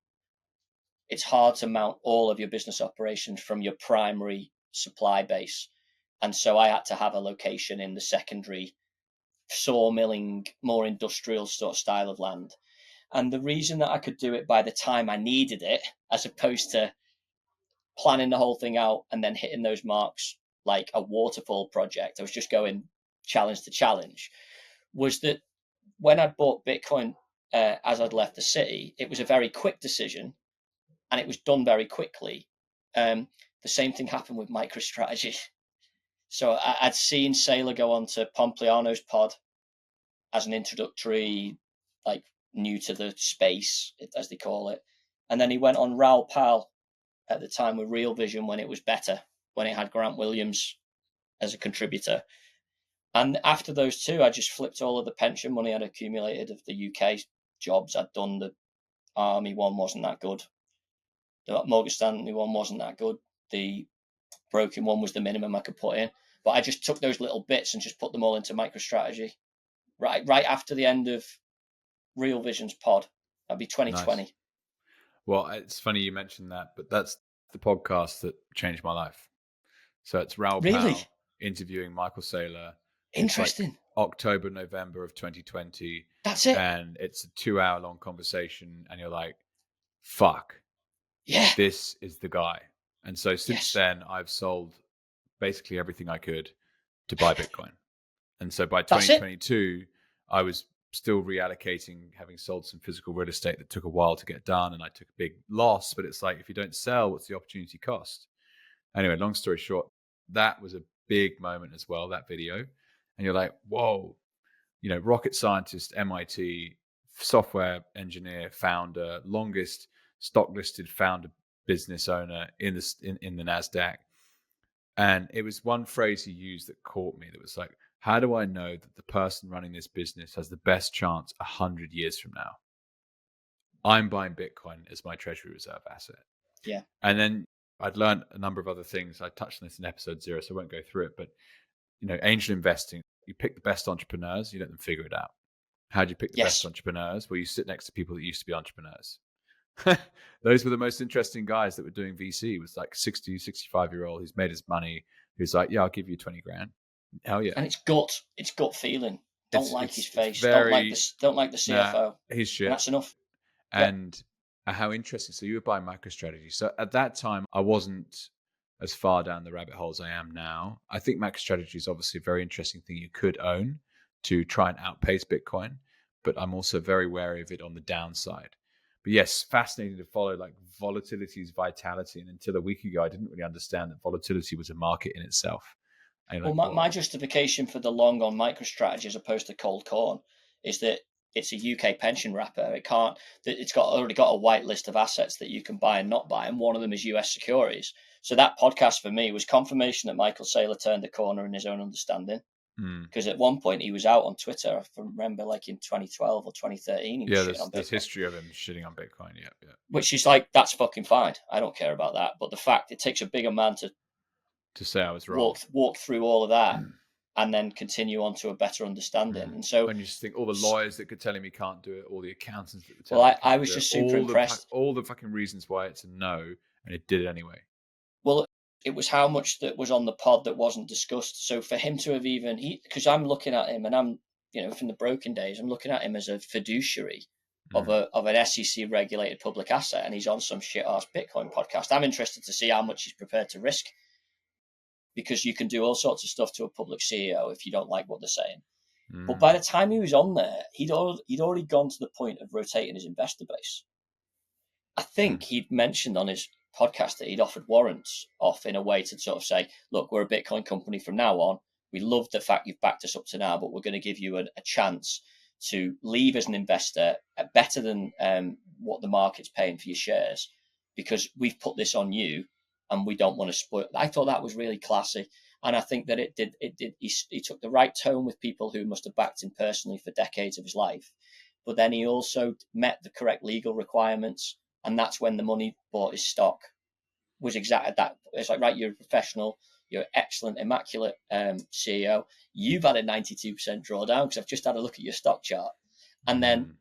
It's hard to mount all of your business operations from your primary supply base. And so I had to have a location in the secondary sawmilling, more industrial sort of style of land. And the reason that I could do it by the time I needed it, as opposed to planning the whole thing out and then hitting those marks like a waterfall project, I was just going challenge to challenge, was that when I bought Bitcoin as I'd left the city, it was a very quick decision and it was done very quickly. The same thing happened with MicroStrategy. So I'd seen Saylor go on to Pompliano's pod as an introductory, like new to the space, as they call it. And then he went on Raoul Pal at the time with Real Vision when it was better, when it had Grant Williams as a contributor. And after those two, I just flipped all of the pension money I'd accumulated of the UK jobs I'd done. The Army one wasn't that good. The Morgan Stanley one wasn't that good. The broken one was the minimum I could put in. But I just took those little bits and just put them all into MicroStrategy. right after the end of Real Visions pod. That'd be 2020. Nice. Well, it's funny you mentioned that, but that's the podcast that changed my life. So it's Raoul Really? Pal interviewing Michael Saylor. It's like Interesting. October, November of 2020. That's it. And it's a 2-hour long conversation. And you're like, fuck, Yeah. this is the guy. And so since Yes. then, I've sold basically everything I could to buy Bitcoin. And so by That's it. 2022, I was still reallocating, having sold some physical real estate that took a while to get done. And I took a big loss. But it's like, if you don't sell, what's the opportunity cost? Anyway, long story short, that was a big moment as well, that video. And you're like, whoa, you know, rocket scientist, MIT, software engineer, founder, longest stock listed founder, business owner in the NASDAQ. And it was one phrase he used that caught me, that was like, how do I know that the person running this business has the best chance 100 years from now? I'm buying Bitcoin as my treasury reserve asset. Yeah. And then I'd learned a number of other things. I touched on this in episode 0, so I won't go through it. But, you know, angel investing, you pick the best entrepreneurs, you let them figure it out. How do you pick the best entrepreneurs? Well, you sit next to people that used to be entrepreneurs. Those were the most interesting guys that were doing VC. It was like 60, 65-year-old who's made his money, who's like, yeah, I'll give you 20 grand. Hell yeah. And it's gut feeling. Don't like his face. Very, don't like the CFO. Nah, his shit. And that's enough. And how interesting. So you were buying MicroStrategy. So at that time, I wasn't as far down the rabbit hole as I am now. I think MicroStrategy is obviously a very interesting thing you could own to try and outpace Bitcoin, but I'm also very wary of it on the downside. But yes, fascinating to follow like Volatility's vitality. And until a week ago, I didn't really understand that volatility was a market in itself. Well, my justification for the long on MicroStrategy as opposed to cold corn is that it's a UK pension wrapper. It's already got a white list of assets that you can buy and not buy, and one of them is US securities. So that podcast for me was confirmation that Michael Saylor turned the corner in his own understanding. Because at one point he was out on Twitter, I remember, like in 2012 or 2013. He was there's history of him shitting on Bitcoin. Yeah. Which is like, that's fucking fine. I don't care about that. But the fact it takes a bigger man to say I was wrong, walk through all of that, and then continue on to a better understanding. And so, when you just think all the lawyers that could tell him he can't do it, all the accountants that would tell him he can't I was just super impressed. All the fucking reasons why it's a no, and it did it anyway. Well, it was how much that was on the pod that wasn't discussed. So for him to have because I'm looking at him, and I'm, from the broken days, I'm looking at him as a fiduciary of an SEC regulated public asset, and he's on some shit ass Bitcoin podcast. I'm interested to see how much he's prepared to risk, because you can do all sorts of stuff to a public CEO if you don't like what they're saying. But by the time he was on there, he'd already gone to the point of rotating his investor base. I think he'd mentioned on his podcast that he'd offered warrants off in a way to sort of say, look, we're a Bitcoin company from now on. We love the fact you've backed us up to now, but we're going to give you a chance to leave as an investor at better than what the market's paying for your shares, because we've put this on you and we don't want to spoil. I thought that was really classy. And I think that it did. He took the right tone with people who must have backed him personally for decades of his life. But then he also met the correct legal requirements. And that's when the money bought his stock, was exactly that. It's like, right, you're a professional, you're an excellent, immaculate CEO. You've had a 92% drawdown because I've just had a look at your stock chart. And then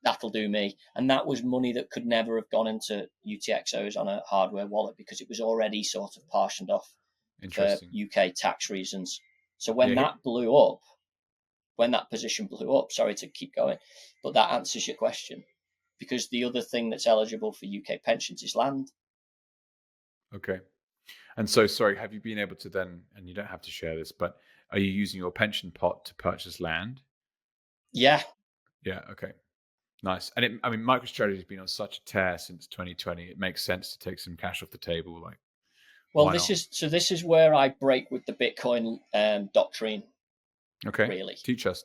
that'll do me. And that was money that could never have gone into UTXOs on a hardware wallet, because it was already sort of partitioned off for UK tax reasons. So when that blew up, when that position blew up, sorry to keep going, but that answers your question. Because the other thing that's eligible for UK pensions is land. Okay. And so, sorry, have you been able to then, and you don't have to share this, but are you using your pension pot to purchase land? Yeah. Yeah, okay. Nice. And MicroStrategy has been on such a tear since 2020. It makes sense to take some cash off the table. This is where I break with the Bitcoin doctrine. Okay. Really. Teach us.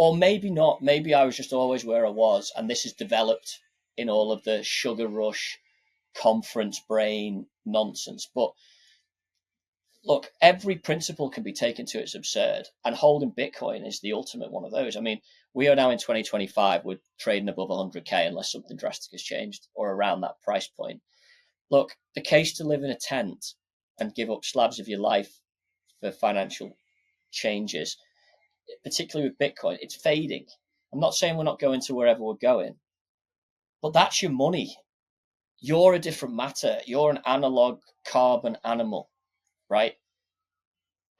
Or maybe not. Maybe I was just always where I was, and this is developed in all of the sugar rush, conference brain nonsense. But look, every principle can be taken to its absurd, and holding Bitcoin is the ultimate one of those. I mean, we are now in 2025. We're trading above 100K unless something drastic has changed, or around that price point. Look, the case to live in a tent and give up slabs of your life for financial changes particularly with Bitcoin, it's fading. I'm not saying we're not going to wherever we're going, but that's your money. You're a different matter. You're an analog carbon animal, right?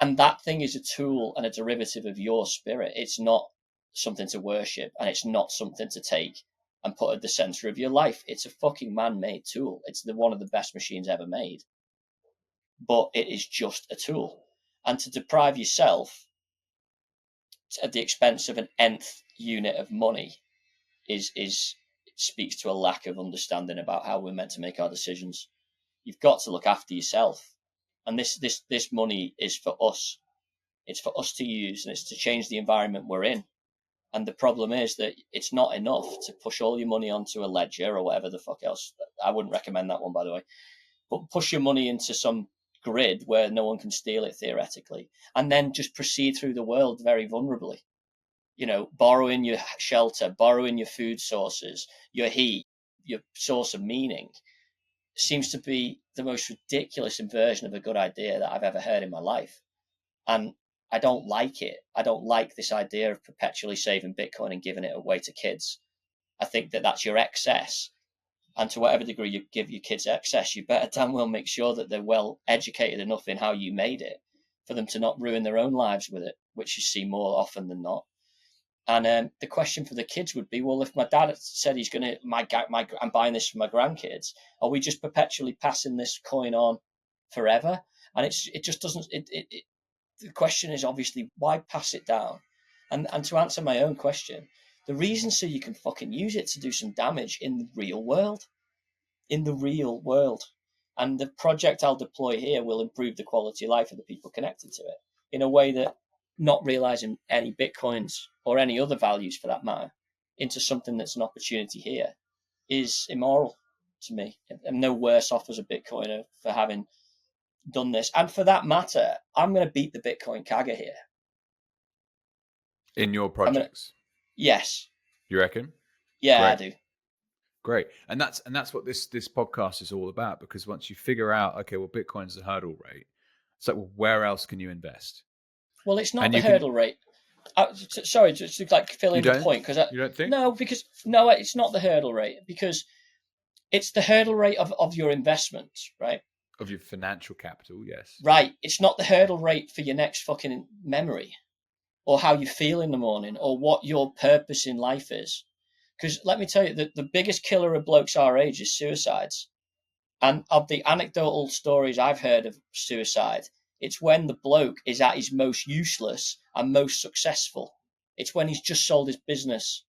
And that thing is a tool and a derivative of your spirit. It's not something to worship, and it's not something to take and put at the center of your life. It's a fucking man-made tool. It's one of the best machines ever made, but it is just a tool. And to deprive yourself at the expense of an nth unit of money is speaks to a lack of understanding about how we're meant to make our decisions. You've got to look after yourself, and this money is for us. It's for us to use, and it's to change the environment we're in. And the problem is that it's not enough to push all your money onto a ledger or whatever the fuck else. I wouldn't recommend that one, by the way. But push your money into some grid where no one can steal it theoretically, and then just proceed through the world very vulnerably. Borrowing your shelter, borrowing your food sources, your heat, your source of meaning, seems to be the most ridiculous inversion of a good idea that I've ever heard in my life. And I don't like it. I don't like this idea of perpetually saving Bitcoin and giving it away to kids. I think that that's your excess. And to whatever degree you give your kids excess, you better damn well make sure that they're well educated enough in how you made it for them to not ruin their own lives with it, which you see more often than not. And the question for the kids would be, well, if my dad said he's going to, I'm buying this for my grandkids, are we just perpetually passing this coin on forever? And it just doesn't, the question is obviously, why pass it down? And to answer my own question, the reason so you can fucking use it to do some damage in the real world. And the project I'll deploy here will improve the quality of life of the people connected to it in a way that not realizing any Bitcoins or any other values for that matter into something that's an opportunity here is immoral to me. I'm no worse off as a Bitcoiner for having done this. And for that matter, I'm going to beat the Bitcoin CAGR here. In your projects? Yes. You reckon? Yeah, Great. I do. Great. And that's what this podcast is all about, because once you figure out, okay, well, Bitcoin's the hurdle rate, it's like, well, where else can you invest? Well, it's not the hurdle rate. Sorry, just to like fill in the point, because you don't think? No, it's not the hurdle rate, because it's the hurdle rate of your investments, right? Of your financial capital, yes. Right. It's not the hurdle rate for your next fucking memory, or how you feel in the morning, or what your purpose in life is. Because let me tell you, the biggest killer of blokes our age is suicides. And of the anecdotal stories I've heard of suicide, it's when the bloke is at his most useless and most successful. It's when he's just sold his business,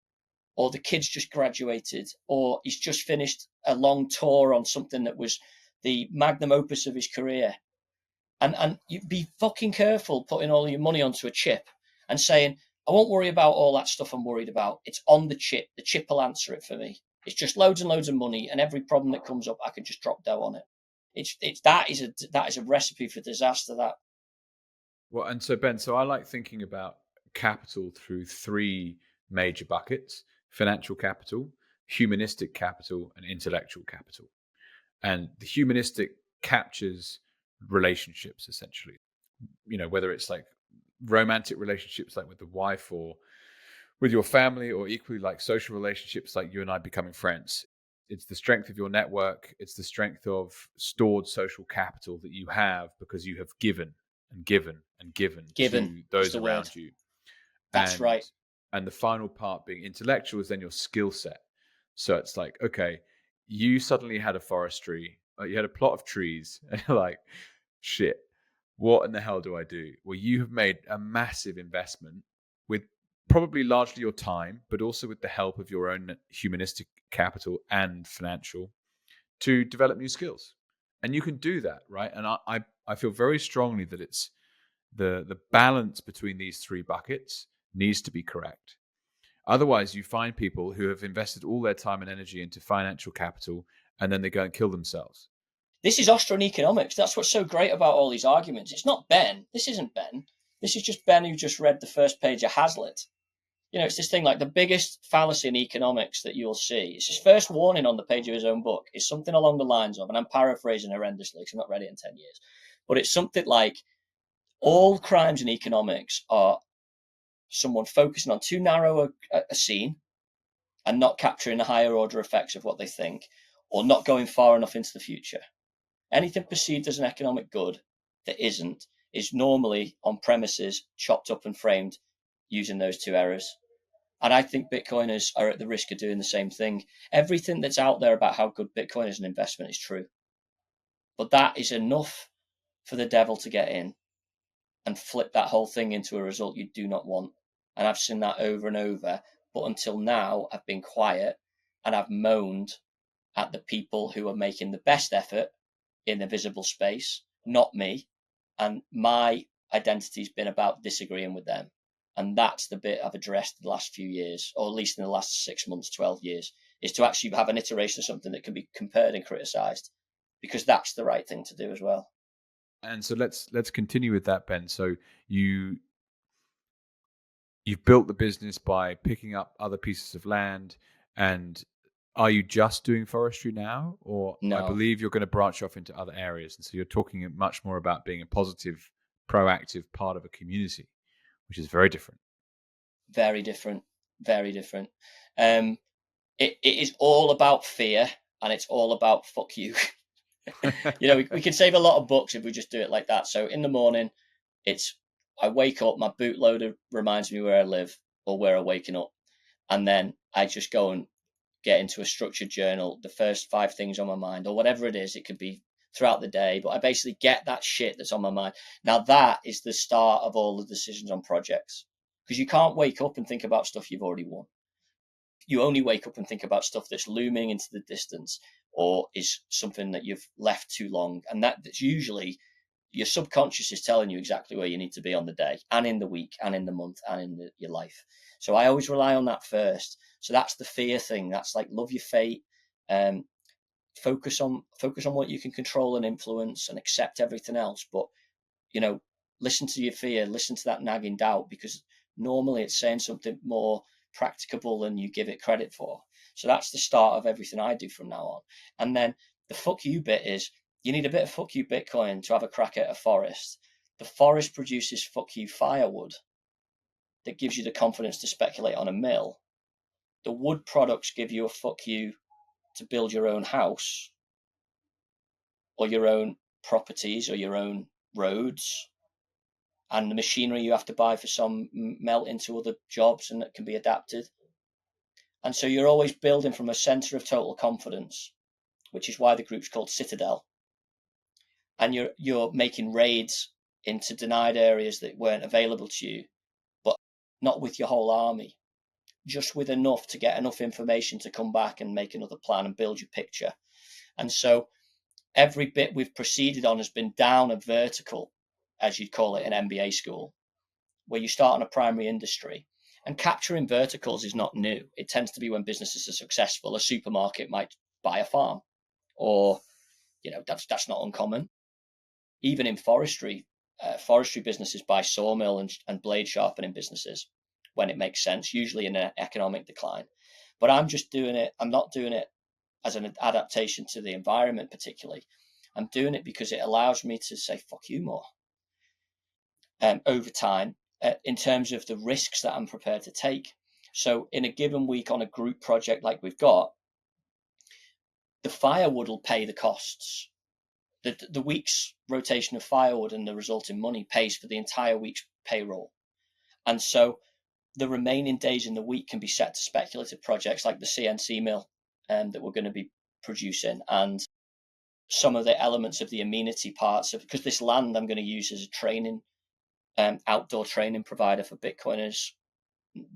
or the kid's just graduated, or he's just finished a long tour on something that was the magnum opus of his career. And you be fucking careful putting all your money onto a chip and saying, I won't worry about all that stuff I'm worried about. It's on the chip. The chip will answer it for me. It's just loads and loads of money, and every problem that comes up, I can just drop dough on it. That is a recipe for disaster. That. Well, and so Ben, I like thinking about capital through three major buckets: financial capital, humanistic capital, and intellectual capital. And the humanistic captures relationships, essentially. Whether it's like romantic relationships, like with the wife, or with your family, or equally like social relationships, like you and I becoming friends. It's the strength of your network. It's the strength of stored social capital that you have because you have given and given and given to those around you. That's right. And the final part being intellectual is then your skill set. So it's like, okay, you suddenly had a forestry, you had a plot of trees, and you're like, shit, what in the hell do I do? Well, you have made a massive investment with probably largely your time, but also with the help of your own humanistic capital and financial, to develop new skills. And you can do that, right? And I feel very strongly that it's the balance between these three buckets needs to be correct. Otherwise, you find people who have invested all their time and energy into financial capital, and then they go and kill themselves. This is Austrian economics. That's what's so great about all these arguments. It's not Ben. This isn't Ben. This is just Ben who just read the first page of Hazlitt. It's this thing like the biggest fallacy in economics that you'll see. It's his first warning on the page of his own book. Is something along the lines of, and I'm paraphrasing horrendously because I've not read it in 10 years, but it's something like, all crimes in economics are someone focusing on too narrow a scene and not capturing the higher order effects of what they think, or not going far enough into the future. Anything perceived as an economic good that isn't is normally on premises chopped up and framed using those two errors. And I think Bitcoiners are at the risk of doing the same thing. Everything that's out there about how good Bitcoin is an investment is true. But that is enough for the devil to get in and flip that whole thing into a result you do not want. And I've seen that over and over. But until now, I've been quiet and I've moaned at the people who are making the best effort in the visible space, not me. And my identity's been about disagreeing with them. And that's the bit I've addressed the last few years, or at least in the last 6 months, 12 years, is to actually have an iteration of something that can be compared and criticized, because that's the right thing to do as well. And so let's continue with that, Ben. So you've built the business by picking up other pieces of land, and are you just doing forestry now? Or No. I believe you're going to branch off into other areas. And so you're talking much more about being a positive, proactive part of a community, which is very different. Very different. Very different. It is all about fear, and it's all about fuck you. We can save a lot of bucks if we just do it like that. So in the morning, I wake up, my bootloader reminds me where I live or where I'm waking up. And then I just go and get into a structured journal, the first 5 things on my mind, or whatever it is. It could be throughout the day, but I basically get that shit that's on my mind. Now that is the start of all the decisions on projects, because you can't wake up and think about stuff you've already won. You only wake up and think about stuff that's looming into the distance or is something that you've left too long. And that's usually your subconscious is telling you exactly where you need to be on the day and in the week and in the month and in your life. So I always rely on that first. So that's the fear thing. That's like, love your fate. Focus on what you can control and influence, and accept everything else. But, listen to your fear, listen to that nagging doubt, because normally it's saying something more practicable than you give it credit for. So that's the start of everything I do from now on. And then the fuck you bit is, you need a bit of fuck you Bitcoin to have a crack at a forest. The forest produces fuck you firewood that gives you the confidence to speculate on a mill. The wood products give you a fuck you to build your own house or your own properties or your own roads. And the machinery you have to buy for some melt into other jobs and that can be adapted. And so you're always building from a center of total confidence, which is why the group's called Citadel. And you're making raids into denied areas that weren't available to you, but not with your whole army, just with enough to get enough information to come back and make another plan and build your picture. And so every bit we've proceeded on has been down a vertical, as you'd call it in MBA school, where you start on a primary industry. And capturing verticals is not new. It tends to be when businesses are successful. A supermarket might buy a farm, or that's not uncommon. Even in forestry businesses buy sawmill and blade sharpening businesses when it makes sense, usually in an economic decline. But I'm not doing it as an adaptation to the environment particularly. I'm doing it because it allows me to say fuck you more over time in terms of the risks that I'm prepared to take. So in a given week on a group project like we've got, the firewood will pay the costs. The week's rotation of firewood and the resulting money pays for the entire week's payroll. And so the remaining days in the week can be set to speculative projects like the CNC mill that we're going to be producing, and some of the elements of the amenity parts of, because this land I'm going to use as a training, outdoor training provider for Bitcoiners,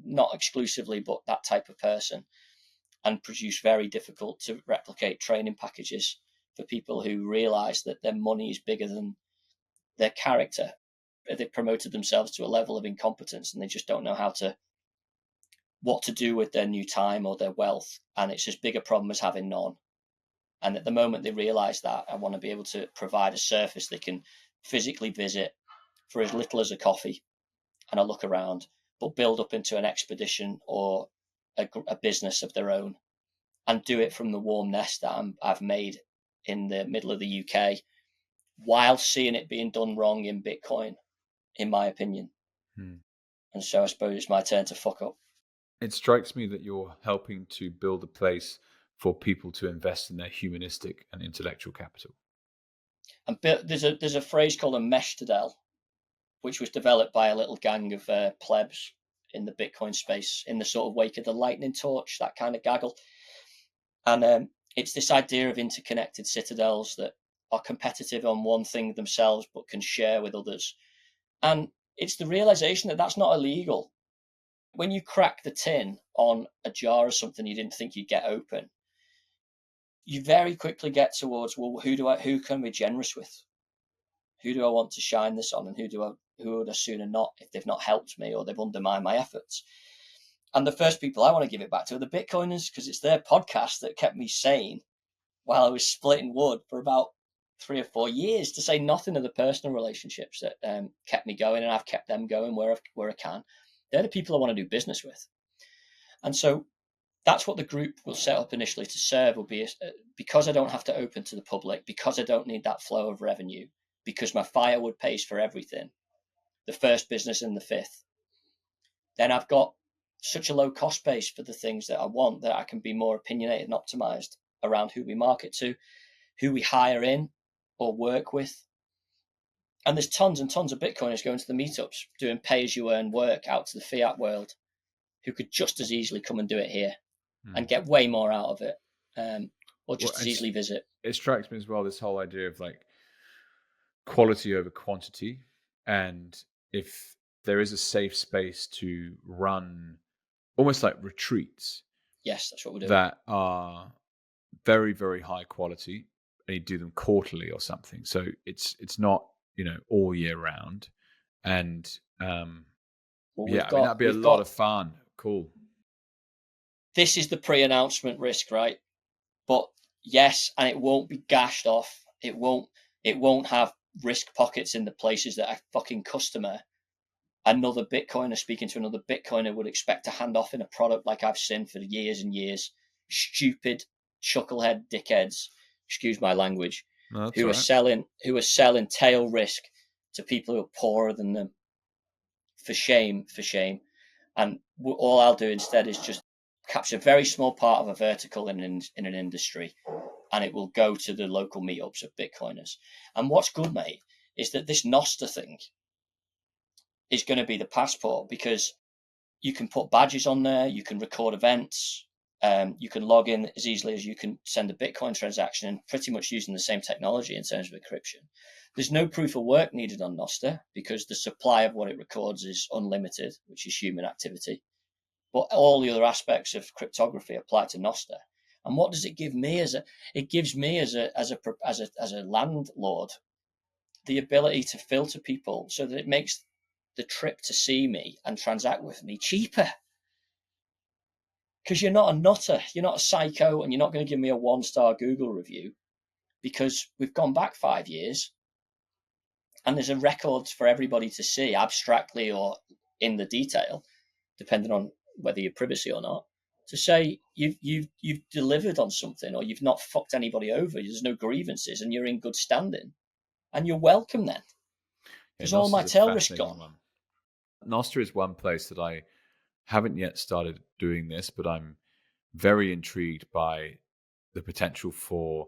not exclusively, but that type of person, and produce very difficult to replicate training packages for people who realize that their money is bigger than their character. They've promoted themselves to a level of incompetence and they just don't know what to do with their new time or their wealth. And it's as big a problem as having none. And at the moment they realize that, I want to be able to provide a surface they can physically visit for as little as a coffee and a look around, but build up into an expedition or a business of their own, and do it from the warm nest that I've made in the middle of the UK, while seeing it being done wrong in Bitcoin, in my opinion. And so I suppose it's my turn to fuck up. It strikes me that you're helping to build a place for people to invest in their humanistic and intellectual capital. And there's a phrase called a Meshtadel, which was developed by a little gang of plebs in the Bitcoin space in the sort of wake of the lightning torch, that kind of gaggle. And it's this idea of interconnected citadels that are competitive on one thing themselves but can share with others. And it's the realization that that's not illegal. When you crack the tin on a jar or something you didn't think you'd get open, you very quickly get towards, well, who can I be generous with? Who do I want to shine this on, and who would I sooner not if they've not helped me or they've undermined my efforts? And the first people I want to give it back to are the Bitcoiners, because it's their podcast that kept me sane while I was splitting wood for about 3 or 4 years, to say nothing of the personal relationships that kept me going, and I've kept them going where I can. They're the people I want to do business with. And so that's what the group will set up initially to serve, will be because I don't have to open to the public, because I don't need that flow of revenue, because my firewood pays for everything, the first business and the fifth, then I've got such a low cost base for the things that I want that I can be more opinionated and optimized around who we market to, who we hire in or work with. And there's tons and tons of Bitcoiners going to the meetups, doing pay-as-you-earn work out to the fiat world, who could just as easily come and do it here and get way more out of it, or just as easily visit. It strikes me as well, this whole idea of like quality over quantity. And if there is a safe space to run almost like retreats. Yes, that's what we're doing. That are very, very high quality, and you do them quarterly or something. So it's not, all year round. And that'd be a lot of fun. Cool. This is the pre-announcement risk, right? But yes, and it won't be gashed off. It won't have risk pockets in the places that a fucking customer, another Bitcoiner speaking to another Bitcoiner, would expect to hand off in a product like I've seen for years and years. Stupid chucklehead dickheads, excuse my language, who are selling tail risk to people who are poorer than them. For shame. And all I'll do instead is just capture a very small part of a vertical in an industry, and it will go to the local meetups of Bitcoiners. And what's good, mate, is that this Nostr thing is going to be the passport, because you can put badges on there, you can record events, you can log in as easily as you can send a Bitcoin transaction, and pretty much using the same technology in terms of encryption. There's no proof of work needed on Nostr because the supply of what it records is unlimited, which is human activity. But all the other aspects of cryptography apply to Nostr. And what does it give me as a landlord the ability to filter people so that it makes the trip to see me and transact with me cheaper? Because you're not a nutter, you're not a psycho, and you're not going to give me a 1-star Google review, because we've gone back 5 years and there's a record for everybody to see, abstractly or in the detail, depending on whether you're privacy or not, to say you've delivered on something, or you've not fucked anybody over, there's no grievances, and you're in good standing, and you're welcome then. Because all my tail risk gone. Nostr is one place that I haven't yet started doing this, but I'm very intrigued by the potential for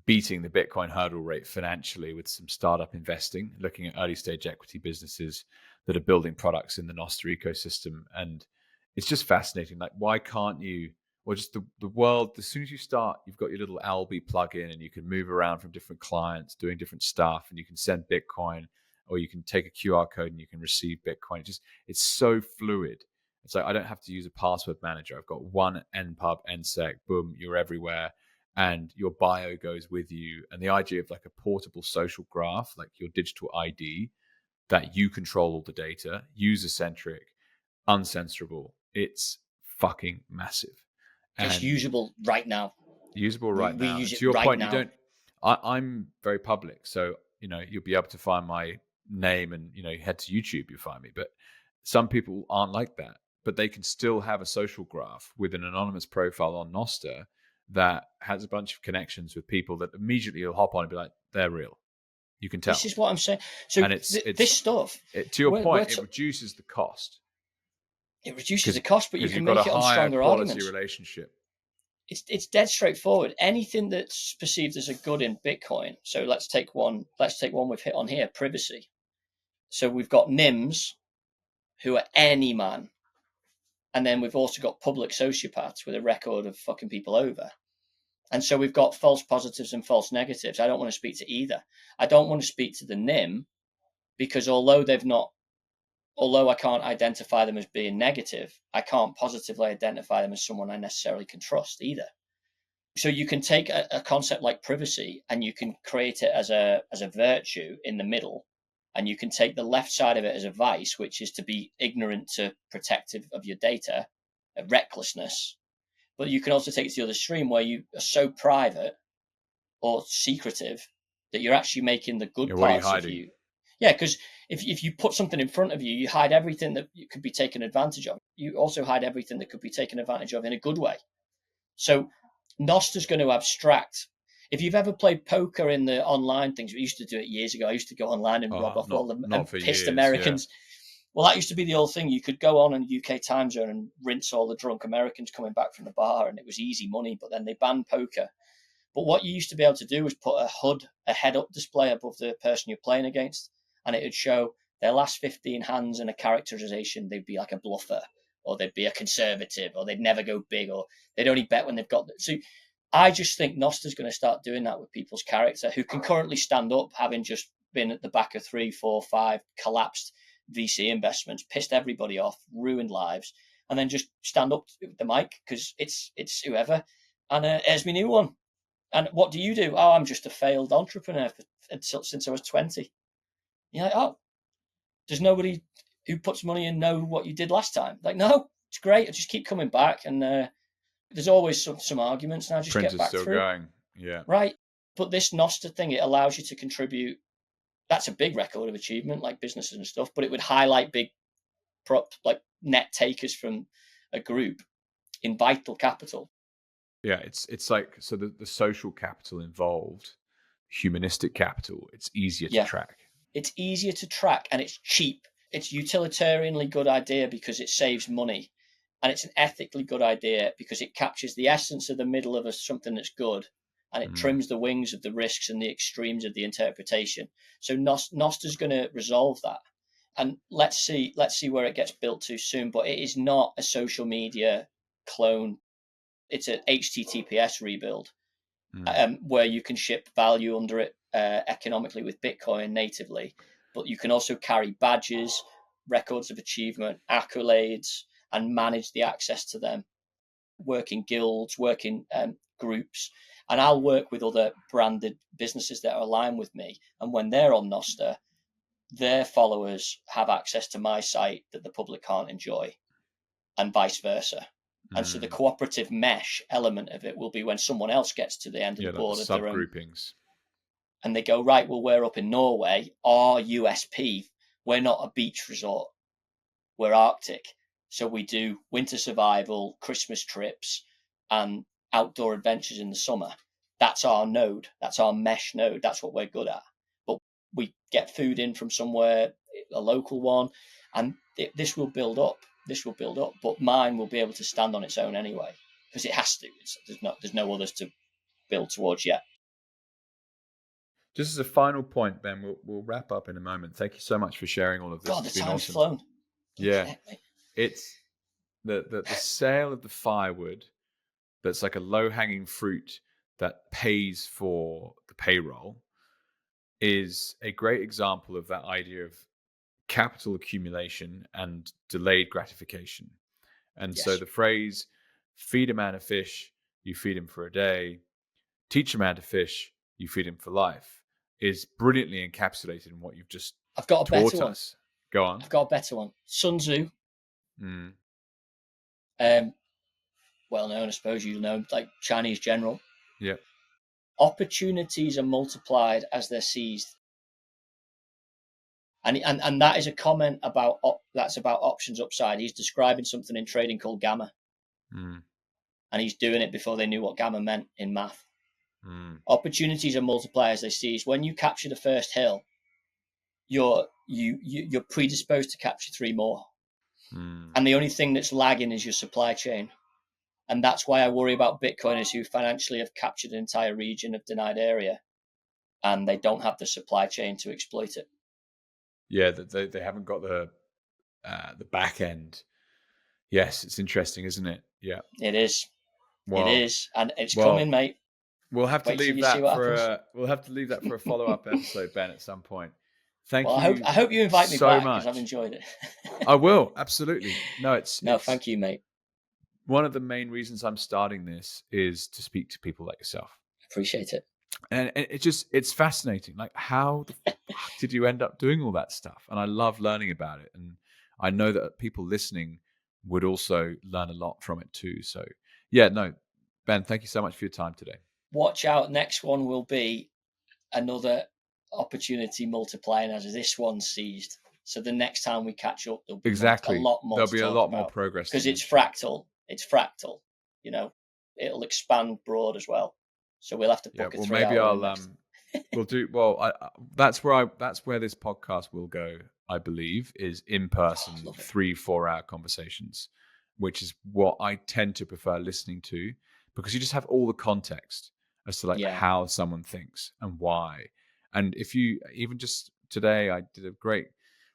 beating the Bitcoin hurdle rate financially with some startup investing, looking at early stage equity businesses that are building products in the Nostr ecosystem. And it's just fascinating. Like, why can't you, or just the world, as soon as you start, you've got your little Alby plugin and you can move around from different clients doing different stuff, and you can send Bitcoin, or you can take a QR code and you can receive Bitcoin. It's so fluid. It's like, I don't have to use a password manager. I've got one npub, nsec, boom, you're everywhere. And your bio goes with you. And the idea of like a portable social graph, like your digital ID, that you control all the data, user-centric, uncensorable, it's fucking massive. And it's usable right now. Usable right now. We use to it your right point, now. I'm very public. So, you'll be able to find my name, and, you head to YouTube, you'll find me. But some people aren't like that. But they can still have a social graph with an anonymous profile on Nostr that has a bunch of connections with people that immediately will hop on and be like, they're real. You can tell. This is what I'm saying. So and this stuff, to your point, it reduces the cost. It reduces the cost, but you can make it on stronger quality arguments. Relationship. It's dead straightforward. Anything that's perceived as a good in Bitcoin. So let's take one we've hit on here: privacy. So we've got NIMs, who are any man, and then we've also got public sociopaths with a record of fucking people over. And so we've got false positives and false negatives. I don't want to speak to either. I don't want to speak to the NIM because although I can't identify them as being negative, I can't positively identify them as someone I necessarily can trust either. So you can take a concept like privacy and you can create it as a virtue in the middle, and you can take the left side of it as a vice, which is to be ignorant to protective of your data, recklessness. But you can also take it to the other extreme where you are so private or secretive that you're actually making the good parts of you. Yeah, because if you put something in front of you, you hide everything that could be taken advantage of. You also hide everything that could be taken advantage of in a good way. So Nostr is going to abstract. If you've ever played poker in the online things, we used to do it years ago. I used to go online and rob off all them and pissed Americans. Yeah. Well, that used to be the old thing. You could go on in UK time zone and rinse all the drunk Americans coming back from the bar, and it was easy money. But then they banned poker. But what you used to be able to do was put a HUD, a head-up display above the person you're playing against, and it would show their last 15 hands and a characterization. They'd be like a bluffer, or they'd be a conservative, or they'd never go big, or they'd only bet when they've got... So I just think Nostr's going to start doing that with people's character, who can currently stand up, having just been at the back of 3, 4, 5 collapsed VC investments, pissed everybody off, ruined lives, and then just stand up with the mic because it's whoever, and here's my new one. And what do you do? Oh, I'm just a failed entrepreneur since I was 20. You're like, oh, does nobody who puts money in know what you did last time? Like, no, it's great. I just keep coming back, and there's always some arguments, and I just Printer's get back still through. Going. Yeah. Right. But this Nostr thing, it allows you to contribute. That's a big record of achievement, like businesses and stuff, but it would highlight big like net takers from a group in vital capital. Yeah, it's like, so the social capital involved, humanistic capital, it's easier to track. It's easier to track, and it's cheap. It's utilitarianly good idea because it saves money, and it's an ethically good idea because it captures the essence of the middle of something that's good, and it trims the wings of the risks and the extremes of the interpretation. So Nostr's going to resolve that, and let's see where it gets built to soon. But it is not a social media clone. It's an HTTPS rebuild where you can ship value under it economically with Bitcoin natively, but you can also carry badges, records of achievement, accolades, and manage the access to them, work in guilds, work in groups. And I'll work with other branded businesses that are aligned with me. And when they're on Nostr, their followers have access to my site that the public can't enjoy, and vice versa. And so the cooperative mesh element of it will be when someone else gets to the end of the board of their own. Subgroupings. And they go, right, well, we're up in Norway. Our USP, we're not a beach resort. We're Arctic. So we do winter survival, Christmas trips, and outdoor adventures in the summer. That's our node. That's our mesh node. That's what we're good at. But we get food in from somewhere, a local one, and this will build up. But mine will be able to stand on its own anyway, because it has to. There's no others to build towards yet. Just as a final point, Ben, we'll wrap up in a moment. Thank you so much for sharing all of this. God, the time's flown. Yeah, it's the sale of the firewood that's like a low-hanging fruit that pays for the payroll is a great example of that idea of capital accumulation and delayed gratification. And so the phrase, feed a man a fish, you feed him for a day, teach a man to fish, you feed him for life, is brilliantly encapsulated in what you've just taught us. Go on. I've got a better one. Sun Tzu. Well known, I suppose you know, like Chinese general. Yeah. Opportunities are multiplied as they're seized. And that is a comment about options upside. He's describing something in trading called gamma, and he's doing it before they knew what gamma meant in math. Opportunities are multipliers. They see is when you capture the first hill, you're predisposed to capture 3 more. And the only thing that's lagging is your supply chain. And that's why I worry about Bitcoiners who financially have captured an entire region of denied area and they don't have the supply chain to exploit it. Yeah, they haven't got the back end. Yes, it's interesting, isn't it? Yeah, it is. Well, it is, and it's coming, mate. We'll have to leave that for a follow-up episode, Ben, at some point. Thank you. I hope you invite me back because I've enjoyed it. I will, absolutely. It's thank you, mate. One of the main reasons I'm starting this is to speak to people like yourself. Appreciate it. And it's fascinating. Like, how the fuck did you end up doing all that stuff? And I love learning about it. And I know that people listening would also learn a lot from it too. So yeah, no, Ben, thank you so much for your time today. Watch out. Next one will be another opportunity multiplying as this one seized. So the next time we catch up, there'll be a lot more. There'll be a lot more progress because it's fractal. It's fractal. You know, it'll expand broad as well. So we'll have to book a 3 maybe hour we'll do well. That's where this podcast will go. I believe is in person 3-4 hour conversations, which is what I tend to prefer listening to because you just have all the context as to how someone thinks and why. And if you even just today, I did a great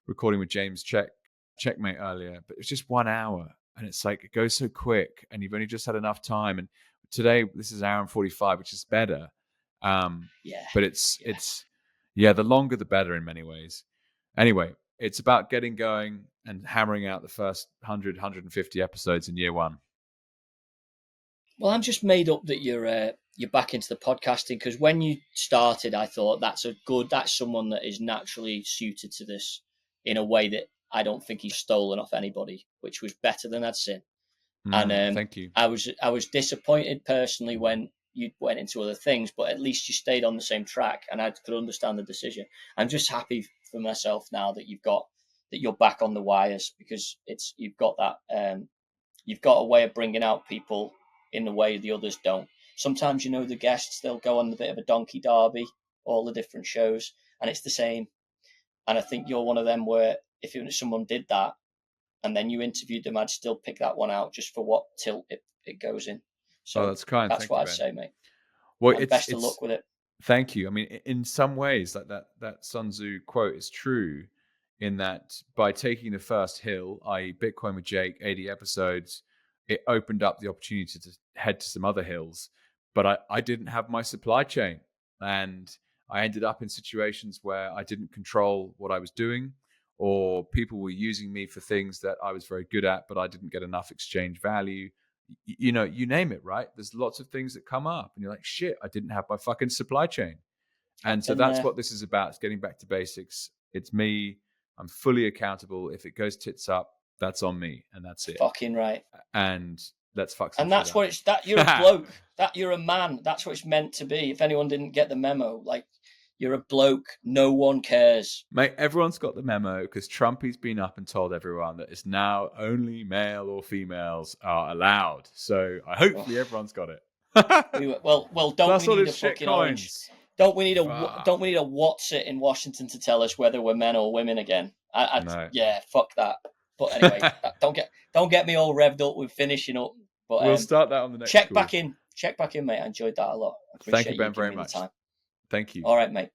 recording with James Checkmate earlier, but it's just 1 hour and it's like, it goes so quick and you've only just had enough time. And today, this is 1 hour and 45, which is better. But it's the longer, the better in many ways. Anyway, it's about getting going and hammering out the first 100, 150 episodes in year 1. Well, I'm just made up that you're back into the podcasting because when you started, I thought that's someone that is naturally suited to this in a way that I don't think he's stolen off anybody, which was better than I'd seen. And thank you. I was disappointed personally when you went into other things, but at least you stayed on the same track, and I could understand the decision. I'm just happy for myself now that you're back on the wires because you've got that you've got a way of bringing out people in the way the others don't. Sometimes the guests they'll go on a bit of a donkey derby, all the different shows, and it's the same. And I think you're one of them where if someone did that and then you interviewed them, I'd still pick that one out just for what tilt it goes in. So that's kind. That's what I'd say, mate. Well, best of luck with it. Thank you. I mean, in some ways, like that Sun Tzu quote is true in that by taking the first hill, i.e. Bitcoin with Jake, 80 episodes, it opened up the opportunity to head to some other hills. But I didn't have my supply chain. And I ended up in situations where I didn't control what I was doing, or people were using me for things that I was very good at, but I didn't get enough exchange value. You name it, right? There's lots of things that come up and you're like, shit, I didn't have my fucking supply chain. And so that's what this is about. It's getting back to basics. It's me. I'm fully accountable. If it goes tits up, that's on me. And that's it. Fucking right. And let's fuck. And that's what it's, that you're a bloke, that you're a man. That's what it's meant to be. If anyone didn't get the memo, like, you're a bloke. No one cares. Mate, everyone's got the memo because Trumpy's been up and told everyone that it's now only male or females are allowed. So hopefully everyone's got it. well, don't we need a fucking orange? Don't we need a what's it in Washington to tell us whether we're men or women again? No. Yeah, fuck that. But anyway, don't get me all revved up with finishing up. But we'll start that on the next. Check back in, mate. I enjoyed that a lot. Thank you, Ben, very much. Thank you. All right, mate.